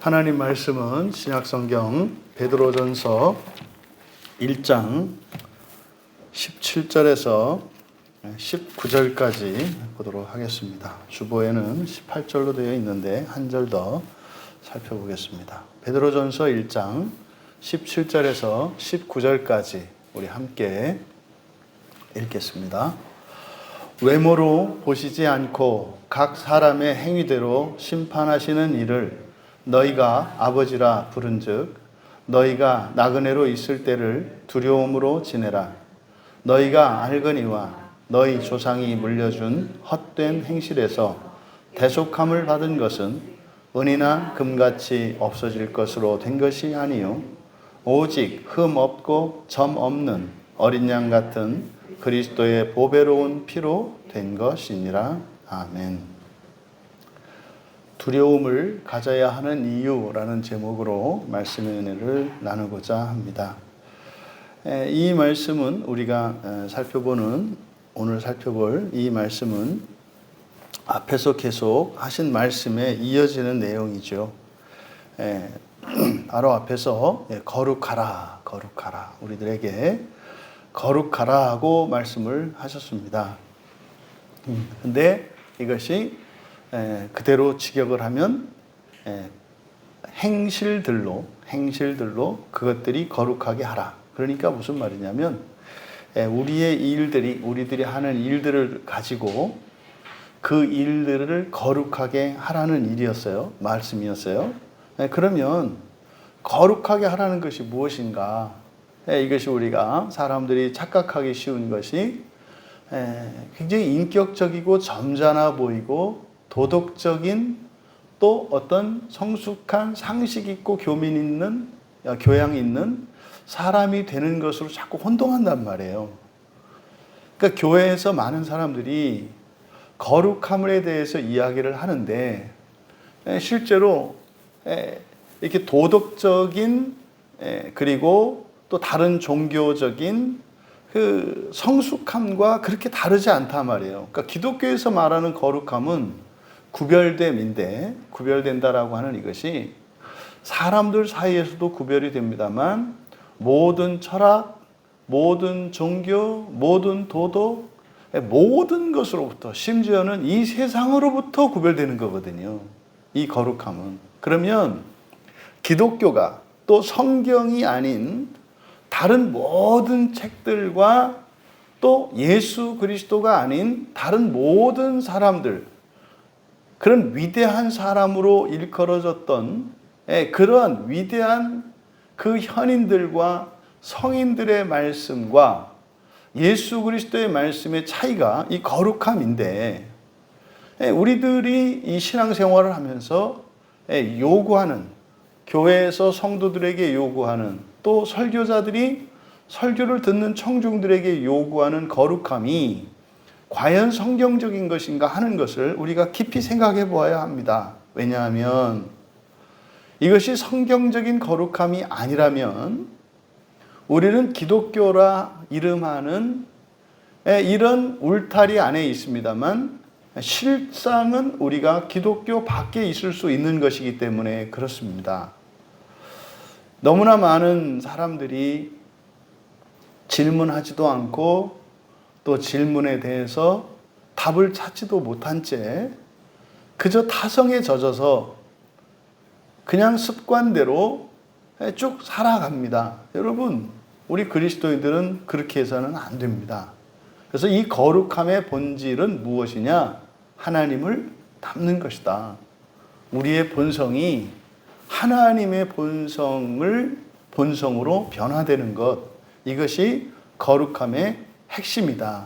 하나님 말씀은 신약성경 베드로전서 1장 17절에서 19절까지 보도록 하겠습니다. 주보에는 18절로 되어 있는데 한 절 더 살펴보겠습니다. 베드로전서 1장 17절에서 19절까지 우리 함께 읽겠습니다. 외모로 보시지 않고 각 사람의 행위대로 심판하시는 이를 너희가 아버지라 부른즉 너희가 나그네로 있을 때를 두려움으로 지내라. 너희가 알거니와 너희 조상이 물려준 헛된 행실에서 대속함을 받은 것은 은이나 금같이 없어질 것으로 된 것이 아니요 오직 흠 없고 점 없는 어린 양 같은 그리스도의 보배로운 피로 된 것이니라. 아멘. 두려움을 가져야 하는 이유라는 제목으로 말씀의 은혜를 나누고자 합니다. 이 말씀은 우리가 오늘 살펴볼 이 말씀은 앞에서 계속 하신 말씀에 이어지는 내용이죠. 바로 앞에서 거룩하라, 거룩하라, 우리들에게 거룩하라 하고 말씀을 하셨습니다. 근데 이것이 그대로 직역을 하면 행실들로 그것들이 거룩하게 하라. 그러니까 무슨 말이냐면 우리들이 하는 일들을 가지고 그 일들을 거룩하게 하라는 일이었어요. 말씀이었어요. 그러면 거룩하게 하라는 것이 무엇인가? 이것이 우리가 사람들이 착각하기 쉬운 것이 굉장히 인격적이고 점잖아 보이고 도덕적인 또 어떤 성숙한 상식 있고 교양 있는 사람이 되는 것으로 자꾸 혼동한단 말이에요. 그러니까 교회에서 많은 사람들이 거룩함에 대해서 이야기를 하는데 실제로 이렇게 도덕적인 그리고 또 다른 종교적인 그 성숙함과 그렇게 다르지 않단 말이에요. 그러니까 기독교에서 말하는 거룩함은 구별된다라고 하는 이것이 사람들 사이에서도 구별이 됩니다만 모든 철학, 모든 종교, 모든 도덕, 모든 것으로부터 심지어는 이 세상으로부터 구별되는 거거든요. 이 거룩함은. 그러면 기독교가 또 성경이 아닌 다른 모든 책들과 또 예수 그리스도가 아닌 다른 모든 사람들, 그런 위대한 사람으로 일컬어졌던 그러한 위대한 그 현인들과 성인들의 말씀과 예수 그리스도의 말씀의 차이가 이 거룩함인데 우리들이 이 신앙생활을 하면서 요구하는, 교회에서 성도들에게 요구하는, 또 설교자들이 설교를 듣는 청중들에게 요구하는 거룩함이 과연 성경적인 것인가 하는 것을 우리가 깊이 생각해 보아야 합니다. 왜냐하면 이것이 성경적인 거룩함이 아니라면 우리는 기독교라 이름하는 이런 울타리 안에 있습니다만 실상은 우리가 기독교 밖에 있을 수 있는 것이기 때문에 그렇습니다. 너무나 많은 사람들이 질문하지도 않고 또 질문에 대해서 답을 찾지도 못한 채 그저 타성에 젖어서 그냥 습관대로 쭉 살아갑니다. 여러분, 우리 그리스도인들은 그렇게 해서는 안 됩니다. 그래서 이 거룩함의 본질은 무엇이냐? 하나님을 닮는 것이다. 우리의 본성이 하나님의 본성으로 변화되는 것, 이것이 거룩함의 핵심이다.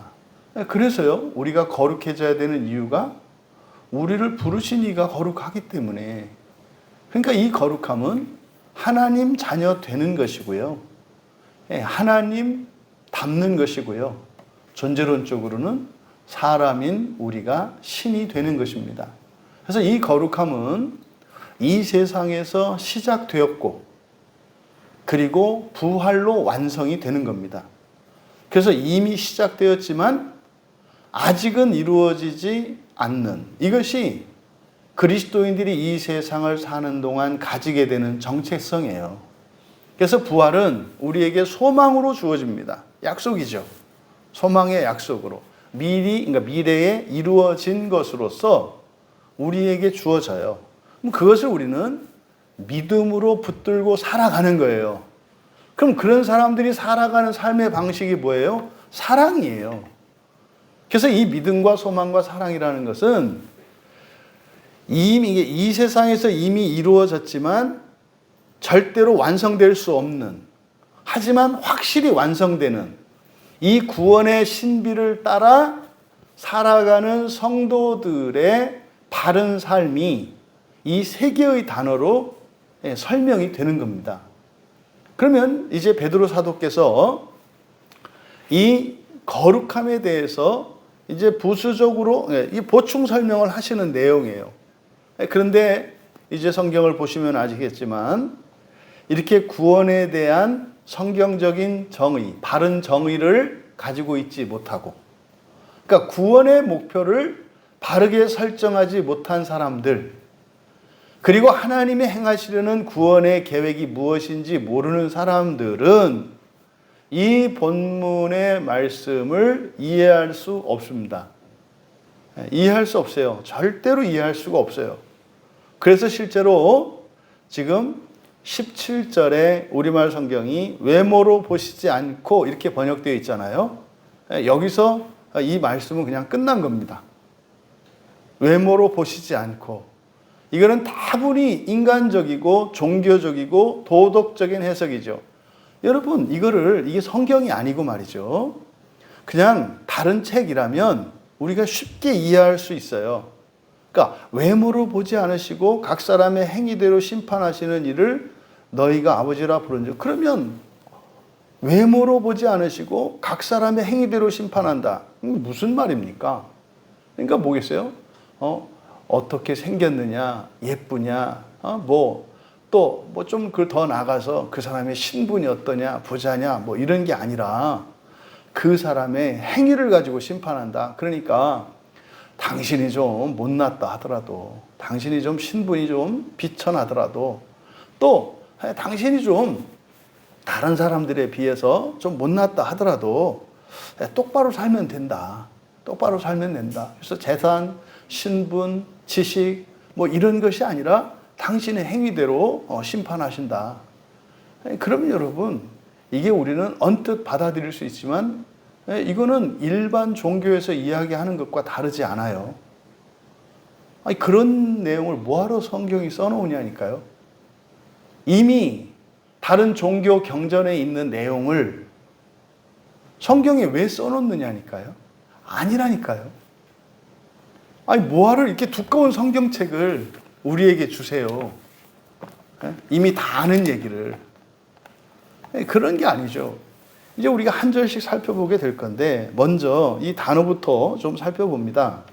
그래서요, 우리가 거룩해져야 되는 이유가 우리를 부르신 이가 거룩하기 때문에. 그러니까 이 거룩함은 하나님 자녀 되는 것이고요. 하나님 닮는 것이고요. 존재론적으로는 사람인 우리가 신이 되는 것입니다. 그래서 이 거룩함은 이 세상에서 시작되었고 그리고 부활로 완성이 되는 겁니다. 그래서 이미 시작되었지만 아직은 이루어지지 않는, 이것이 그리스도인들이 이 세상을 사는 동안 가지게 되는 정체성이에요. 그래서 부활은 우리에게 소망으로 주어집니다. 약속이죠. 소망의 약속으로. 그러니까 미래에 이루어진 것으로서 우리에게 주어져요. 그럼 그것을 우리는 믿음으로 붙들고 살아가는 거예요. 그럼 그런 사람들이 살아가는 삶의 방식이 뭐예요? 사랑이에요. 그래서 이 믿음과 소망과 사랑이라는 것은 이미 이 세상에서 이미 이루어졌지만 절대로 완성될 수 없는, 하지만 확실히 완성되는 이 구원의 신비를 따라 살아가는 성도들의 바른 삶이 이 세 개의 단어로 설명이 되는 겁니다. 그러면 이제 베드로 사도께서 이 거룩함에 대해서 이제 부수적으로 이 보충 설명을 하시는 내용이에요. 그런데 이제 성경을 보시면 아시겠지만 이렇게 구원에 대한 성경적인 정의, 바른 정의를 가지고 있지 못하고, 그러니까 구원의 목표를 바르게 설정하지 못한 사람들, 그리고 하나님이 행하시려는 구원의 계획이 무엇인지 모르는 사람들은 이 본문의 말씀을 이해할 수 없습니다. 이해할 수 없어요. 절대로 이해할 수가 없어요. 그래서 실제로 지금 17절에 우리말 성경이 외모로 보시지 않고 이렇게 번역되어 있잖아요. 여기서 이 말씀은 그냥 끝난 겁니다. 외모로 보시지 않고. 이거는 다분히 인간적이고 종교적이고 도덕적인 해석이죠. 여러분, 이게 성경이 아니고 말이죠. 그냥 다른 책이라면 우리가 쉽게 이해할 수 있어요. 그러니까 외모로 보지 않으시고 각 사람의 행위대로 심판하시는 이를 너희가 아버지라 부르는. 그러면 외모로 보지 않으시고 각 사람의 행위대로 심판한다. 무슨 말입니까? 그러니까 뭐겠어요? 어떻게 생겼느냐, 예쁘냐, 좀 더 나가서 그 사람의 신분이 어떠냐, 부자냐, 뭐 이런 게 아니라 그 사람의 행위를 가지고 심판한다. 그러니까 당신이 좀 못났다 하더라도, 당신이 좀 신분이 좀 비천하더라도, 또 당신이 좀 다른 사람들에 비해서 좀 못났다 하더라도 똑바로 살면 된다. 똑바로 살면 된다. 그래서 재산, 신분, 지식 뭐 이런 것이 아니라 당신의 행위대로 심판하신다. 그러면 여러분, 이게 우리는 언뜻 받아들일 수 있지만 이거는 일반 종교에서 이야기하는 것과 다르지 않아요. 아니, 그런 내용을 뭐하러 성경이 써놓으냐니까요. 이미 다른 종교 경전에 있는 내용을 성경에 왜 써놓느냐니까요. 아니라니까요. 아니, 뭐하러 이렇게 두꺼운 성경책을 우리에게 주세요. 이미 다 아는 얘기를. 그런 게 아니죠. 이제 우리가 한 절씩 살펴보게 될 건데, 먼저 이 단어부터 좀 살펴봅니다.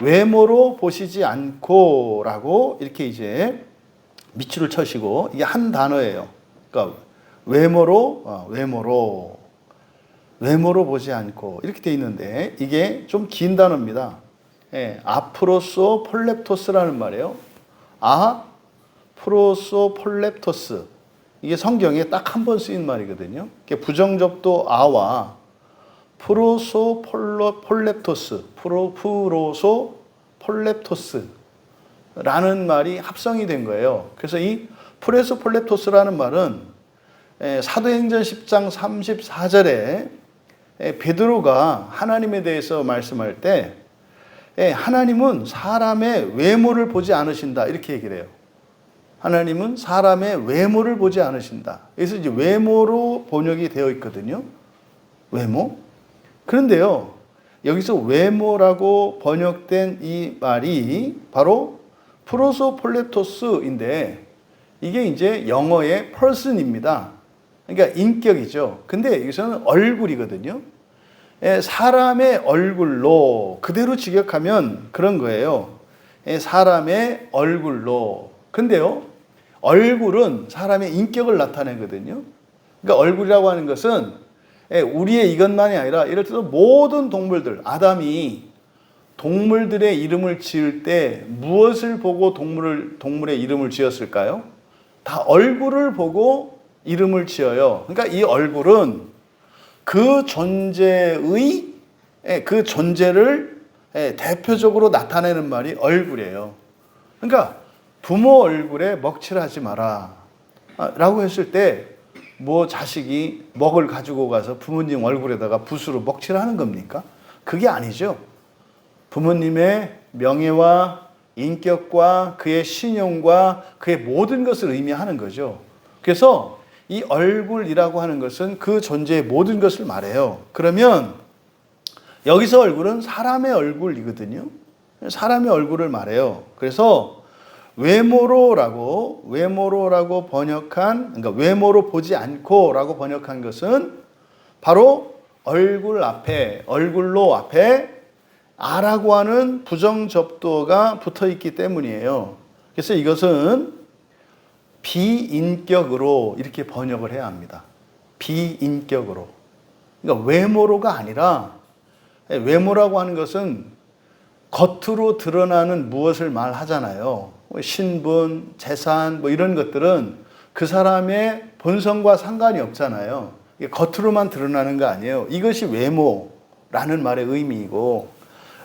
외모로 보시지 않고 라고 이렇게 이제 밑줄을 쳐시고, 이게 한 단어예요. 그러니까 외모로 보지 않고 이렇게 돼 있는데, 이게 좀 긴 단어입니다. 아프로소 폴렙토스라는 말이에요. 프로소 폴렙토스. 이게 성경에 딱 한 번 쓰인 말이거든요. 부정접도 아와 프로소 폴렙토스, 프로소 폴렙토스라는 말이 합성이 된 거예요. 그래서 이 프레소 폴렙토스라는 말은 사도행전 10장 34절에 베드로가 하나님에 대해서 말씀할 때 하나님은 사람의 외모를 보지 않으신다 이렇게 얘기를 해요. 하나님은 사람의 외모를 보지 않으신다. 그래서 이제 외모로 번역이 되어 있거든요. 외모. 그런데요, 여기서 외모라고 번역된 이 말이 바로 프로소폴레토스인데, 이게 이제 영어의 person입니다. 그러니까 인격이죠. 근데 여기서는 얼굴이거든요. 사람의 얼굴로 그대로 직역하면 그런 거예요. 사람의 얼굴로. 근데요, 얼굴은 사람의 인격을 나타내거든요. 그러니까 얼굴이라고 하는 것은 우리의 이것만이 아니라, 예를 들어서 모든 동물들, 아담이 동물들의 이름을 지을 때 무엇을 보고 동물의 이름을 지었을까요? 다 얼굴을 보고 이름을 지어요. 그러니까 이 얼굴은 그 존재의 그 존재를 대표적으로 나타내는 말이 얼굴이에요. 그러니까 부모 얼굴에 먹칠하지 마라 라고 했을 때 뭐 자식이 먹을 가지고 가서 부모님 얼굴에다가 붓으로 먹칠하는 겁니까? 그게 아니죠. 부모님의 명예와 인격과 그의 신용과 그의 모든 것을 의미하는 거죠. 그래서 이 얼굴이라고 하는 것은 그 존재의 모든 것을 말해요. 그러면 여기서 얼굴은 사람의 얼굴이거든요. 사람의 얼굴을 말해요. 그래서 외모로라고 번역한, 그러니까 외모로 보지 않고라고 번역한 것은 바로 얼굴로 앞에 아라고 하는 부정접두어가 붙어 있기 때문이에요. 그래서 이것은 비인격으로 이렇게 번역을 해야 합니다. 비인격으로. 그러니까 외모로가 아니라, 외모라고 하는 것은 겉으로 드러나는 무엇을 말하잖아요. 신분, 재산, 뭐 이런 것들은 그 사람의 본성과 상관이 없잖아요. 이게 겉으로만 드러나는 거 아니에요. 이것이 외모라는 말의 의미이고,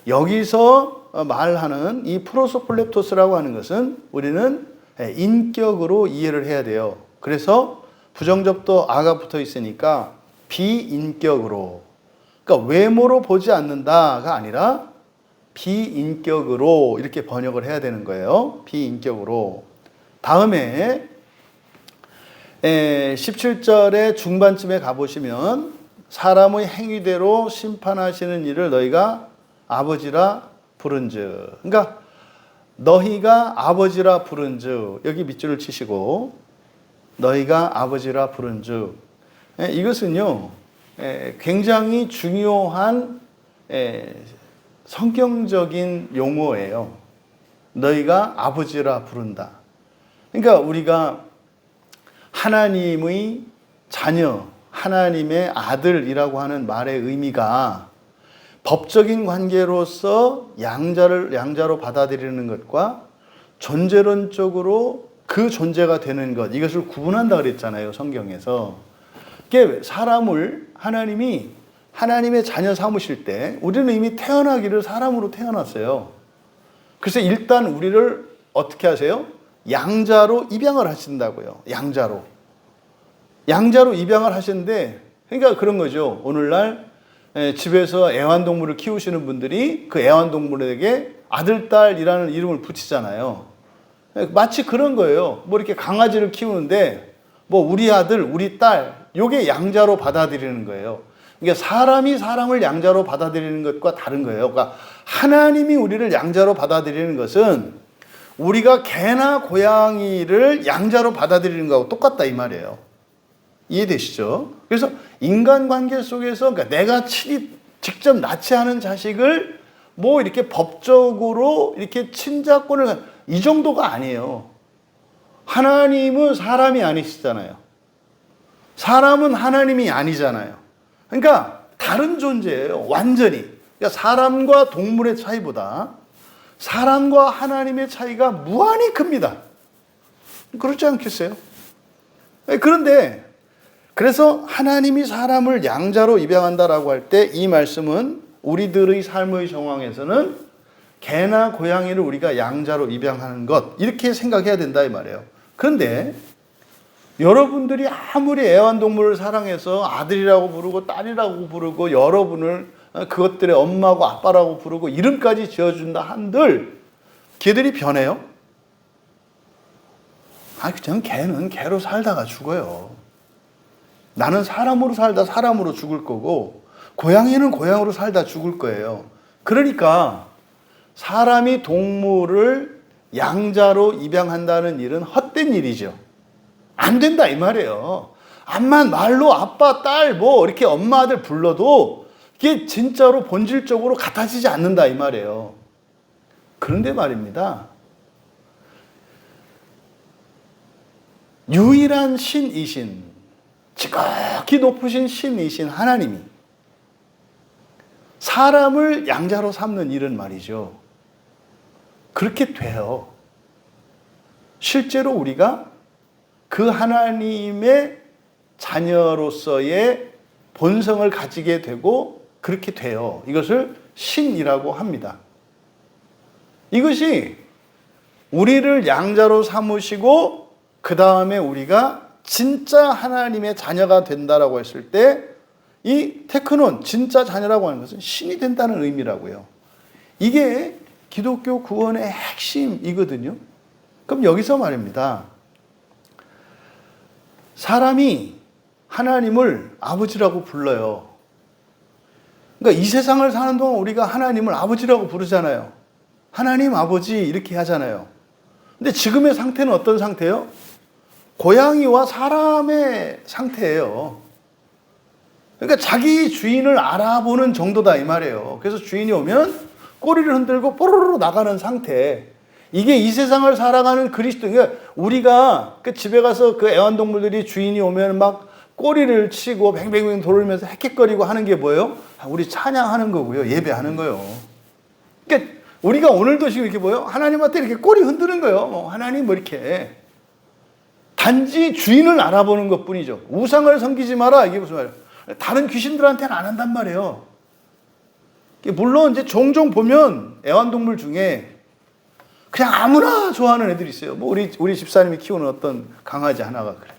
여기서 말하는 이 프로소플레토스라고 하는 것은 우리는 인격으로 이해를 해야 돼요. 그래서 부정접두 아가 붙어 있으니까 비인격으로, 그러니까 외모로 보지 않는다가 아니라 비인격으로 이렇게 번역을 해야 되는 거예요. 비인격으로. 다음에 17절의 중반쯤에 가보시면 사람의 행위대로 심판하시는 이를 너희가 아버지라 부른즉. 그러니까 너희가 아버지라 부른즉, 여기 밑줄을 치시고 너희가 아버지라 부른즉, 이것은요 굉장히 중요한 성경적인 용어예요. 너희가 아버지라 부른다. 그러니까 우리가 하나님의 자녀, 하나님의 아들이라고 하는 말의 의미가 법적인 관계로서 양자로 받아들이는 것과 존재론적으로 그 존재가 되는 것, 이것을 구분한다 그랬잖아요, 성경에서. 이게 사람을 하나님이 하나님의 자녀 삼으실 때 우리는 이미 태어나기를 사람으로 태어났어요. 그래서 일단 우리를 어떻게 하세요? 양자로 입양을 하신다고요. 양자로 입양을 하시는데, 그러니까 그런 거죠. 오늘날 집에서 애완동물을 키우시는 분들이 그 애완동물에게 아들, 딸이라는 이름을 붙이잖아요. 마치 그런 거예요. 뭐 이렇게 강아지를 키우는데 뭐 우리 아들, 우리 딸, 요게 양자로 받아들이는 거예요. 그러니까 사람이 사람을 양자로 받아들이는 것과 다른 거예요. 그러니까 하나님이 우리를 양자로 받아들이는 것은 우리가 개나 고양이를 양자로 받아들이는 거하고 똑같다 이 말이에요. 이해되시죠? 그래서 인간관계 속에서, 그러니까 내가 직접 낳지 않은 자식을 뭐 이렇게 법적으로 이렇게 친자권을, 이 정도가 아니에요. 하나님은 사람이 아니시잖아요. 사람은 하나님이 아니잖아요. 그러니까 다른 존재예요. 완전히. 그러니까 사람과 동물의 차이보다 사람과 하나님의 차이가 무한히 큽니다. 그렇지 않겠어요? 그런데 그래서 하나님이 사람을 양자로 입양한다라고 할 때 이 말씀은 우리들의 삶의 정황에서는 개나 고양이를 우리가 양자로 입양하는 것, 이렇게 생각해야 된다 이 말이에요. 그런데 여러분들이 아무리 애완동물을 사랑해서 아들이라고 부르고 딸이라고 부르고 여러분을 그것들의 엄마고 아빠라고 부르고 이름까지 지어준다 한들 걔들이 변해요? 그냥 걔는 걔로 살다가 죽어요. 나는 사람으로 살다 사람으로 죽을 거고 고양이는 고양이로 살다 죽을 거예요. 그러니까 사람이 동물을 양자로 입양한다는 일은 헛된 일이죠. 안 된다 이 말이에요. 암만 말로 아빠, 딸, 뭐 이렇게 엄마, 아들 불러도 이게 진짜로 본질적으로 같아지지 않는다 이 말이에요. 그런데 말입니다. 유일한 신이신, 지극히 높으신 신이신 하나님이 사람을 양자로 삼는 일은 말이죠. 그렇게 돼요. 실제로 우리가 그 하나님의 자녀로서의 본성을 가지게 되고 그렇게 돼요. 이것을 신이라고 합니다. 이것이 우리를 양자로 삼으시고 그 다음에 우리가 진짜 하나님의 자녀가 된다라고 했을 때 이 테크논, 진짜 자녀라고 하는 것은 신이 된다는 의미라고요. 이게 기독교 구원의 핵심이거든요. 그럼 여기서 말입니다. 사람이 하나님을 아버지라고 불러요. 그러니까 이 세상을 사는 동안 우리가 하나님을 아버지라고 부르잖아요. 하나님 아버지 이렇게 하잖아요. 근데 지금의 상태는 어떤 상태예요? 고양이와 사람의 상태예요. 그러니까 자기 주인을 알아보는 정도다 이 말이에요. 그래서 주인이 오면 꼬리를 흔들고 뽀로로 나가는 상태. 이게 이 세상을 살아가는 그리스도. 그러니까 우리가 그 집에 가서 그 애완동물들이 주인이 오면 막 꼬리를 치고 뱅뱅뱅 돌면서 헥헥거리고 하는 게 뭐예요? 우리 찬양하는 거고요. 예배하는 거예요. 그러니까 우리가 오늘도 지금 이렇게 뭐예요? 하나님한테 이렇게 꼬리 흔드는 거예요. 하나님 뭐 이렇게. 단지 주인을 알아보는 것 뿐이죠. 우상을 섬기지 마라. 이게 무슨 말이에요? 다른 귀신들한테는 안 한단 말이에요. 물론 이제 종종 보면 애완동물 중에 그냥 아무나 좋아하는 애들이 있어요. 뭐 우리 집사님이 키우는 어떤 강아지 하나가 그래.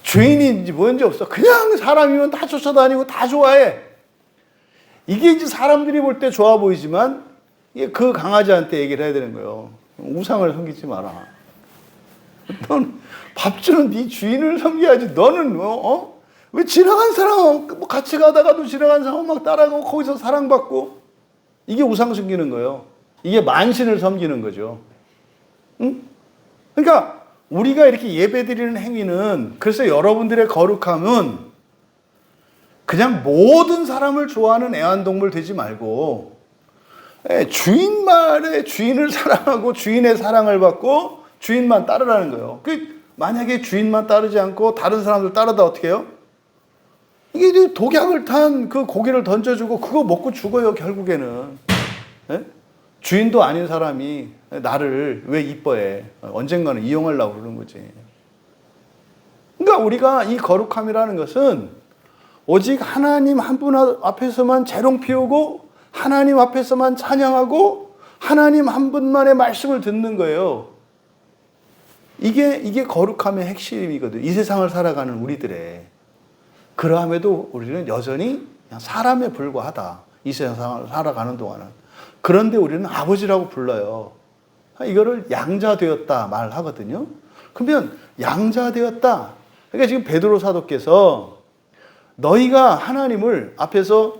주인인지 뭔지 없어. 그냥 사람이면 다 쫓아다니고 다 좋아해. 이게 이제 사람들이 볼 때 좋아 보이지만 그 강아지한테 얘기를 해야 되는 거예요. 우상을 섬기지 마라. 넌 밥 주는 네 주인을 섬겨야지. 너는 왜 지나간 사람 뭐 같이 가다가도 지나간 사람 막 따라가고 거기서 사랑받고 이게 우상 섬기는 거예요. 이게 만신을 섬기는 거죠. 응? 그러니까 우리가 이렇게 예배드리는 행위는 그래서 여러분들의 거룩함은 그냥 모든 사람을 좋아하는 애완동물 되지 말고 주인 말에 주인을 사랑하고 주인의 사랑을 받고 주인만 따르라는 거예요. 만약에 주인만 따르지 않고 다른 사람들 따르다 어떻게 해요? 이게 독약을 탄 그 고기를 던져주고 그거 먹고 죽어요, 결국에는. 예? 주인도 아닌 사람이 나를 왜 이뻐해? 언젠가는 이용하려고 그러는 거지. 그러니까 우리가 이 거룩함이라는 것은 오직 하나님 한 분 앞에서만 재롱 피우고 하나님 앞에서만 찬양하고 하나님 한 분만의 말씀을 듣는 거예요. 이게 거룩함의 핵심이거든요. 이 세상을 살아가는 우리들의. 그러함에도 우리는 여전히 그냥 사람에 불과하다. 이 세상을 살아가는 동안은. 그런데 우리는 아버지라고 불러요. 이거를 양자되었다 말하거든요. 그러면 양자되었다. 그러니까 지금 베드로 사도께서 너희가 하나님을 앞에서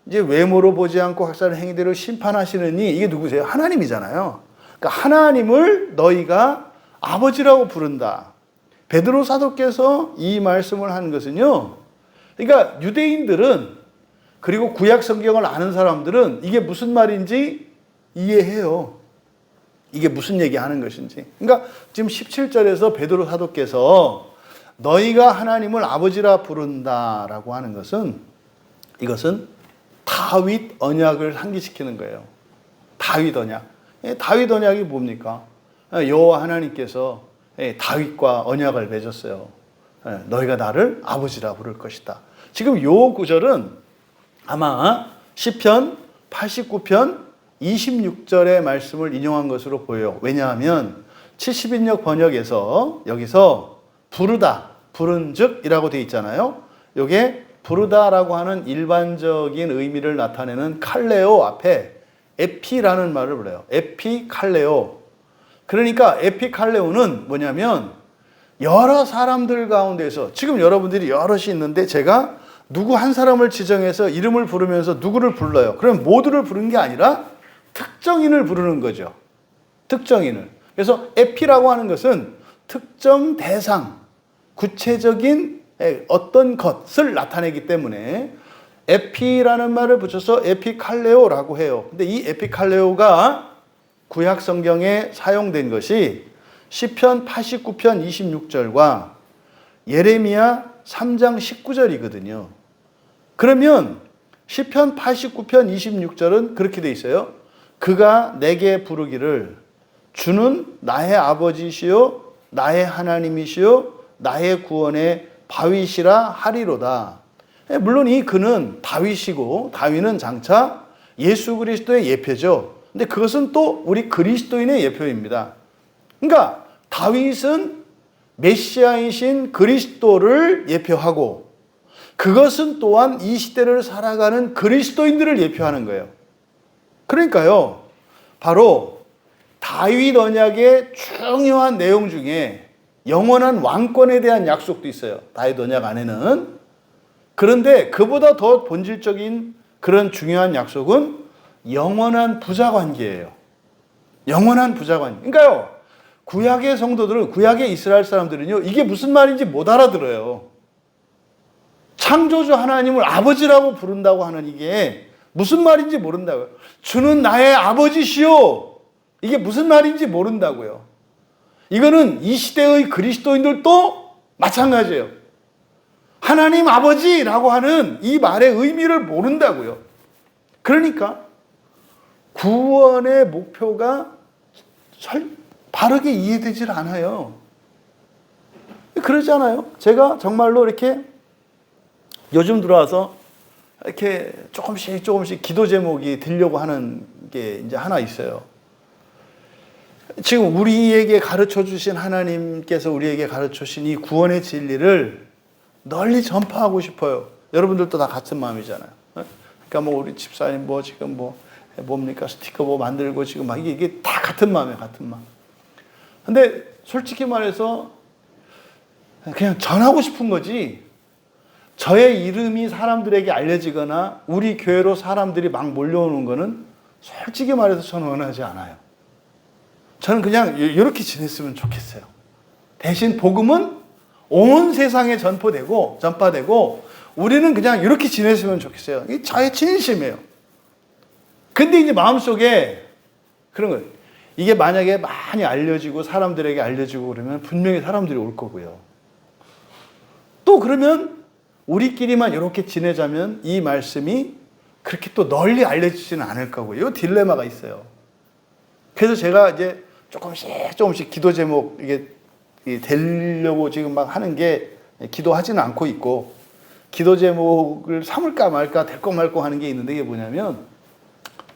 이제 외모로 보지 않고 각자의 행위대로 심판하시느니 이게 누구세요? 하나님이잖아요. 그러니까 하나님을 너희가 아버지라고 부른다. 베드로 사도께서 이 말씀을 하는 것은요. 그러니까 유대인들은 그리고 구약 성경을 아는 사람들은 이게 무슨 말인지 이해해요. 이게 무슨 얘기하는 것인지. 그러니까 지금 17절에서 베드로 사도께서 너희가 하나님을 아버지라 부른다라고 하는 것은 이것은 다윗 언약을 상기시키는 거예요. 다윗 언약. 다윗 언약이 뭡니까? 여호와 하나님께서 다윗과 언약을 맺었어요. 너희가 나를 아버지라 부를 것이다. 지금 요 구절은 아마 시편 89편 26절의 말씀을 인용한 것으로 보여요. 왜냐하면 70인역 번역에서 여기서 부르다, 부른즉이라고 되어 있잖아요. 이게 부르다라고 하는 일반적인 의미를 나타내는 칼레오 앞에 에피라는 말을 불러요. 에피칼레오. 그러니까 에피칼레오는 뭐냐면 여러 사람들 가운데서 지금 여러분들이 여럿이 있는데 제가 누구 한 사람을 지정해서 이름을 부르면서 누구를 불러요. 그럼 모두를 부르는 게 아니라 특정인을 부르는 거죠. 특정인을. 그래서 에피라고 하는 것은 특정 대상, 구체적인 어떤 것을 나타내기 때문에 에피라는 말을 붙여서 에피칼레오라고 해요. 근데 이 에피칼레오가 구약 성경에 사용된 것이 시편 89편 26절과 예레미야 3장 19절이거든요. 그러면 시편 89편 26절은 그렇게 돼 있어요. 그가 내게 부르기를 주는 나의 아버지시요 나의 하나님이시요 나의 구원의 바위시라 하리로다. 물론 이 그는 다윗이고 다윗은 장차 예수 그리스도의 예표죠. 근데 그것은 또 우리 그리스도인의 예표입니다. 그러니까 다윗은 메시아이신 그리스도를 예표하고 그것은 또한 이 시대를 살아가는 그리스도인들을 예표하는 거예요. 그러니까요, 바로 다윗 언약의 중요한 내용 중에 영원한 왕권에 대한 약속도 있어요. 다윗 언약 안에는. 그런데 그보다 더 본질적인 그런 중요한 약속은 영원한 부자 관계예요. 영원한 부자 관계. 그러니까요, 구약의 성도들은, 구약의 이스라엘 사람들은요, 이게 무슨 말인지 못 알아들어요. 창조주 하나님을 아버지라고 부른다고 하는 이게 무슨 말인지 모른다고요. 주는 나의 아버지시오. 이게 무슨 말인지 모른다고요. 이거는 이 시대의 그리스도인들도 마찬가지예요. 하나님 아버지라고 하는 이 말의 의미를 모른다고요. 그러니까 구원의 목표가 바르게 이해되질 않아요. 그러지 않아요? 제가 정말로 이렇게 요즘 들어와서 이렇게 조금씩 기도 제목이 들려고 하는 게 이제 하나 있어요. 지금 우리에게 가르쳐 주신 하나님께서 우리에게 가르쳐 주신 이 구원의 진리를 널리 전파하고 싶어요. 여러분들도 다 같은 마음이잖아요. 그러니까 뭐 우리 집사님 뭐 지금 뭐 뭡니까 스티커 뭐 만들고 지금 막 이게 다 같은 마음이에요. 같은 마음. 근데 솔직히 말해서 그냥 전하고 싶은 거지, 저의 이름이 사람들에게 알려지거나 우리 교회로 사람들이 막 몰려오는 거는 솔직히 말해서 저는 원하지 않아요. 저는 그냥 이렇게 지냈으면 좋겠어요. 대신 복음은 온 세상에 전파되고 우리는 그냥 이렇게 지냈으면 좋겠어요. 이게 저의 진심이에요. 근데 이제 마음속에 그런 거예요. 이게 만약에 많이 알려지고 사람들에게 알려지고 그러면 분명히 사람들이 올 거고요. 또 그러면 우리끼리만 이렇게 지내자면 이 말씀이 그렇게 또 널리 알려지지는 않을 거고요. 이 딜레마가 있어요. 그래서 제가 이제 조금씩 기도 제목 이게 되려고 지금 막 하는 게, 기도하지는 않고 있고 기도 제목을 삼을까 말까 될거 말고 하는 게 있는데, 이게 뭐냐면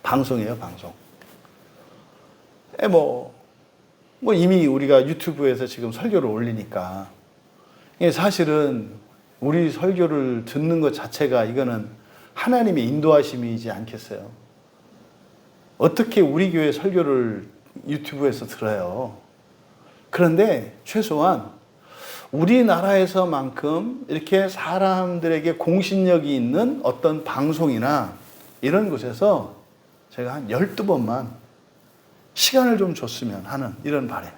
방송이에요. 방송. 뭐 이미 우리가 유튜브에서 지금 설교를 올리니까 사실은 우리 설교를 듣는 것 자체가 이거는 하나님의 인도하심이지 않겠어요? 어떻게 우리 교회 설교를 유튜브에서 들어요? 그런데 최소한 우리나라에서만큼 이렇게 사람들에게 공신력이 있는 어떤 방송이나 이런 곳에서 제가 한 12번만 시간을 좀 줬으면 하는 이런 바람.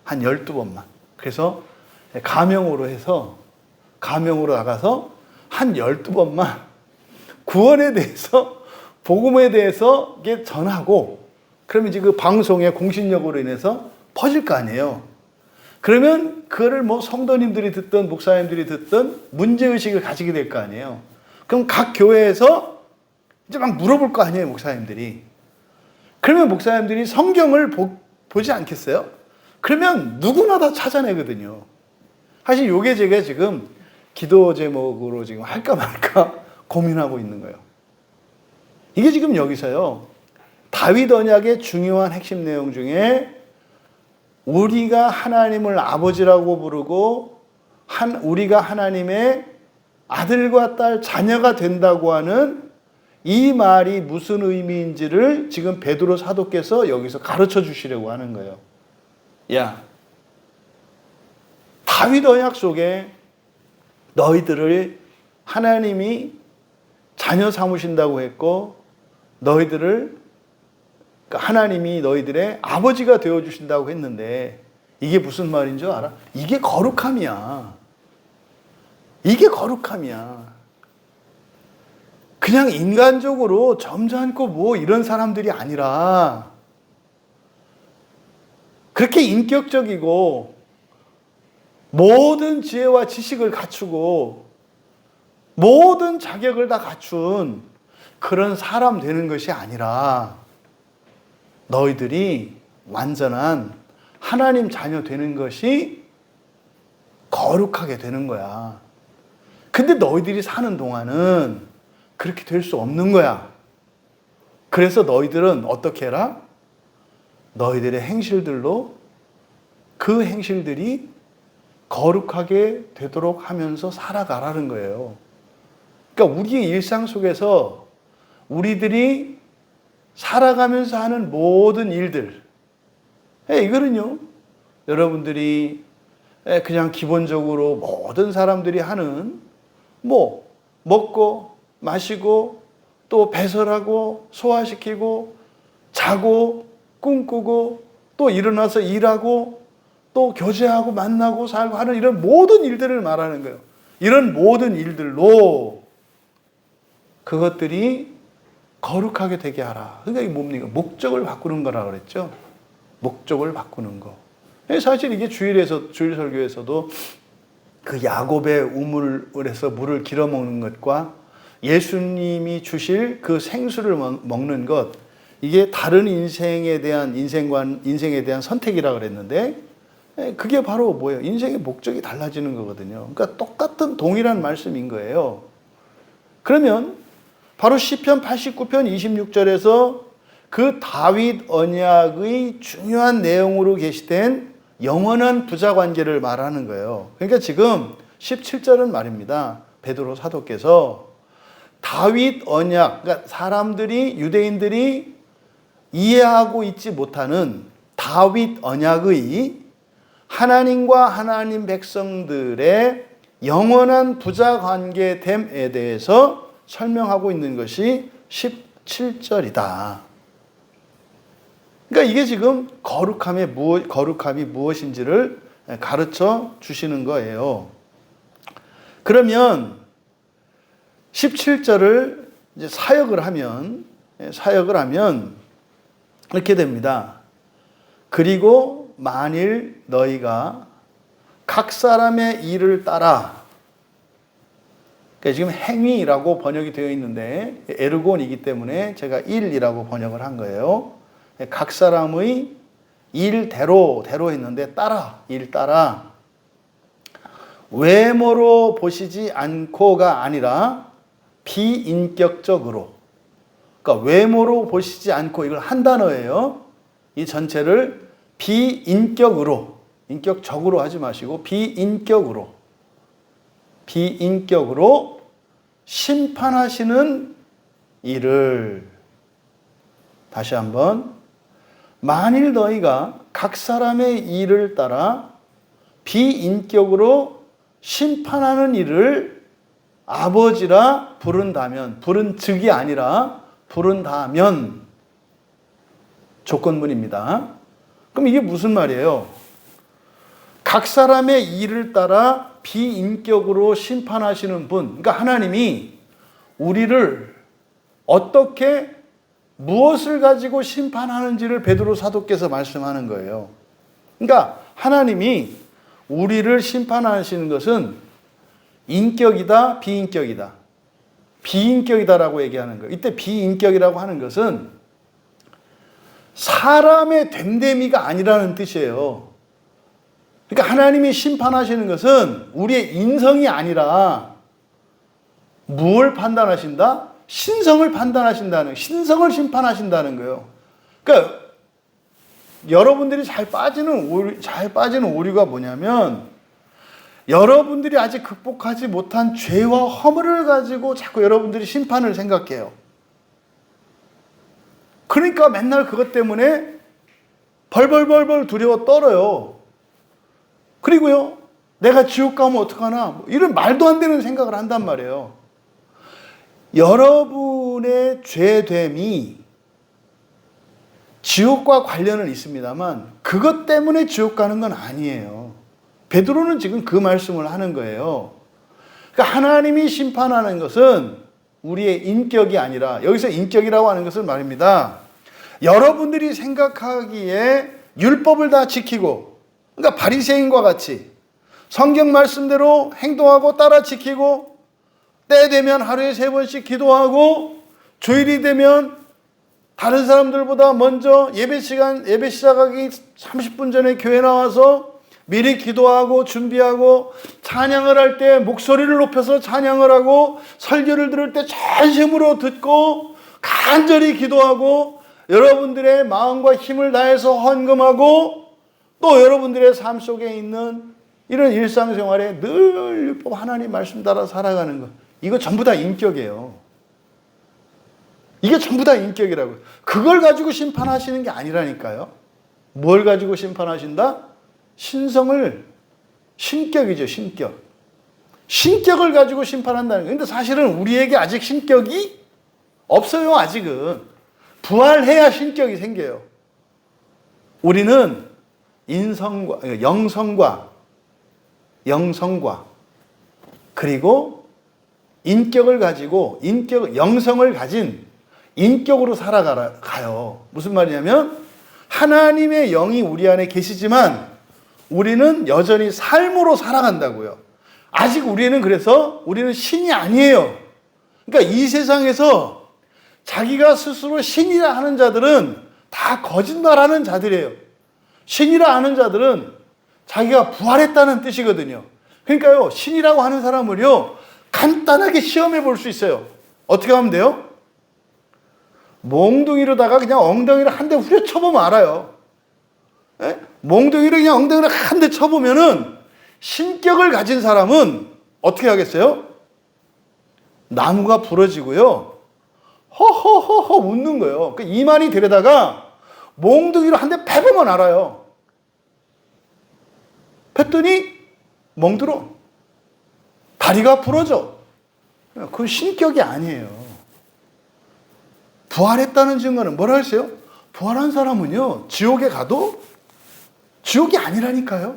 한 12번만. 그래서 가명으로 해서, 가명으로 나가서 한 12번만 구원에 대해서, 복음에 대해서 이게 전하고, 그러면 이제 그 방송의 공신력으로 인해서 퍼질 거 아니에요. 그러면 그거를 뭐 성도님들이 듣든 목사님들이 듣든 문제의식을 가지게 될 거 아니에요. 그럼 각 교회에서 이제 막 물어볼 거 아니에요, 목사님들이. 그러면 목사님들이 성경을 보지 않겠어요? 그러면 누구나 다 찾아내거든요. 사실 요게 제가 지금 기도 제목으로 지금 할까 말까 고민하고 있는 거예요. 이게 지금 여기서요, 다윗 언약의 중요한 핵심 내용 중에 우리가 하나님을 아버지라고 부르고 우리가 하나님의 아들과 딸 자녀가 된다고 하는 이 말이 무슨 의미인지를 지금 베드로 사도께서 여기서 가르쳐 주시려고 하는 거예요. 야, 다윗 언약 속에 너희들을 하나님이 자녀 삼으신다고 했고, 너희들을 하나님이 너희들의 아버지가 되어주신다고 했는데, 이게 무슨 말인 줄 알아? 이게 거룩함이야. 이게 거룩함이야. 그냥 인간적으로 점잖고 뭐 이런 사람들이 아니라, 그렇게 인격적이고 모든 지혜와 지식을 갖추고 모든 자격을 다 갖춘 그런 사람 되는 것이 아니라 너희들이 완전한 하나님 자녀 되는 것이 거룩하게 되는 거야. 근데 너희들이 사는 동안은 그렇게 될 수 없는 거야. 그래서 너희들은 어떻게 해라? 너희들의 행실들로 그 행실들이 거룩하게 되도록 하면서 살아가라는 거예요. 그러니까 우리의 일상 속에서 우리들이 살아가면서 하는 모든 일들, 이거는요, 여러분들이 그냥 기본적으로 모든 사람들이 하는 먹고 마시고 또 배설하고 소화시키고 자고 꿈꾸고 또 일어나서 일하고 또 교제하고 만나고 살고 하는 이런 모든 일들을 말하는 거예요. 이런 모든 일들로 그것들이 거룩하게 되게 하라. 그러니까 이게 뭡니까? 목적을 바꾸는 거라 그랬죠. 목적을 바꾸는 거. 사실 이게 주일 설교에서도 그 야곱의 우물에서 물을 길어 먹는 것과 예수님이 주실 그 생수를 먹는 것, 이게 다른 인생에 대한 선택이라 그랬는데, 그게 바로 뭐예요? 인생의 목적이 달라지는 거거든요. 그러니까 똑같은 동일한 말씀인 거예요. 그러면 바로 시편 89편 26절에서 그 다윗 언약의 중요한 내용으로 게시된 영원한 부자 관계를 말하는 거예요. 그러니까 지금 17절은 말입니다. 베드로 사도께서 다윗 언약, 그러니까 사람들이, 유대인들이 이해하고 있지 못하는 다윗 언약의 하나님과 하나님 백성들의 영원한 부자 관계됨에 대해서 설명하고 있는 것이 17절이다. 그러니까 이게 지금 거룩함이 무엇인지를 가르쳐 주시는 거예요. 그러면 17절을 이제 사역을 하면 이렇게 됩니다. 그리고 만일 너희가 각 사람의 일을 따라, 그러니까 지금 행위라고 번역이 되어 있는데 에르곤이기 때문에 제가 일이라고 번역을 한 거예요. 각 사람의 일대로 했는데 일 따라 외모로 보시지 않고가 아니라 비인격적으로, 그러니까 외모로 보시지 않고, 이걸 한 단어예요. 이 전체를 비인격으로, 인격적으로 하지 마시고 비인격으로 심판하시는 일을, 다시 한번, 만일 너희가 각 사람의 일을 따라 비인격으로 심판하는 일을 아버지라 부른다면, 부른 즉이 아니라 부른다면, 조건문입니다. 그럼 이게 무슨 말이에요? 각 사람의 일을 따라 비인격으로 심판하시는 분, 그러니까 하나님이 우리를 어떻게, 무엇을 가지고 심판하는지를 베드로 사도께서 말씀하는 거예요. 그러니까 하나님이 우리를 심판하시는 것은 인격이다, 비인격이다. 비인격이다라고 얘기하는 거예요. 이때 비인격이라고 하는 것은 사람의 됨됨이가 아니라는 뜻이에요. 그러니까 하나님이 심판하시는 것은 우리의 인성이 아니라 무엇을 판단하신다? 신성을 판단하신다는, 신성을 심판하신다는 거예요. 그러니까 여러분들이 잘 빠지는 오류가 뭐냐면, 여러분들이 아직 극복하지 못한 죄와 허물을 가지고 자꾸 여러분들이 심판을 생각해요. 그러니까 맨날 그것 때문에 벌벌벌벌 두려워 떨어요. 그리고요, 내가 지옥 가면 어떡하나, 이런 말도 안 되는 생각을 한단 말이에요. 여러분의 죄됨이 지옥과 관련은 있습니다만 그것 때문에 지옥 가는 건 아니에요. 베드로는 지금 그 말씀을 하는 거예요. 그러니까 하나님이 심판하는 것은 우리의 인격이 아니라, 여기서 인격이라고 하는 것은 말입니다, 여러분들이 생각하기에 율법을 다 지키고, 그러니까 바리새인과 같이 성경 말씀대로 행동하고 따라 지키고, 때 되면 하루에 3번씩 기도하고 주일이 되면 다른 사람들보다 먼저 예배 시작하기 30분 전에 교회 나와서 미리 기도하고 준비하고 찬양을 할 때 목소리를 높여서 찬양을 하고 설교를 들을 때 전심으로 듣고 간절히 기도하고 여러분들의 마음과 힘을 다해서 헌금하고 또 여러분들의 삶 속에 있는 이런 일상생활에 늘 율법 하나님 말씀 따라 살아가는 것, 이거 전부 다 인격이에요. 이게 전부 다 인격이라고요. 그걸 가지고 심판하시는 게 아니라니까요. 뭘 가지고 심판하신다? 신격이죠, 신격. 신격을 가지고 심판한다는 거예요. 근데 사실은 우리에게 아직 신격이 없어요, 아직은. 부활해야 신격이 생겨요. 우리는 영성과 그리고 인격을 가지고 영성을 가진 인격으로 살아가요. 무슨 말이냐면 하나님의 영이 우리 안에 계시지만 우리는 여전히 삶으로 살아간다고요. 아직 우리는 신이 아니에요. 그러니까 이 세상에서 자기가 스스로 신이라 하는 자들은 다 거짓말하는 자들이에요. 신이라 하는 자들은 자기가 부활했다는 뜻이거든요. 그러니까요, 신이라고 하는 사람을요, 간단하게 시험해 볼 수 있어요. 어떻게 하면 돼요? 몽둥이로다가 그냥 엉덩이를 한 대 후려쳐보면 알아요. 에? 몽둥이로 그냥 엉덩이를 한 대 쳐보면은 신격을 가진 사람은 어떻게 하겠어요? 나무가 부러지고요. 허허허허 웃는 거예요. 그 이만희 데려다가 몽둥이로 한 대 패보면 알아요. 팼더니 멍들어. 다리가 부러져. 그건 신격이 아니에요. 부활했다는 증거는 뭐라 했어요? 부활한 사람은요, 지옥에 가도 지옥이 아니라니까요.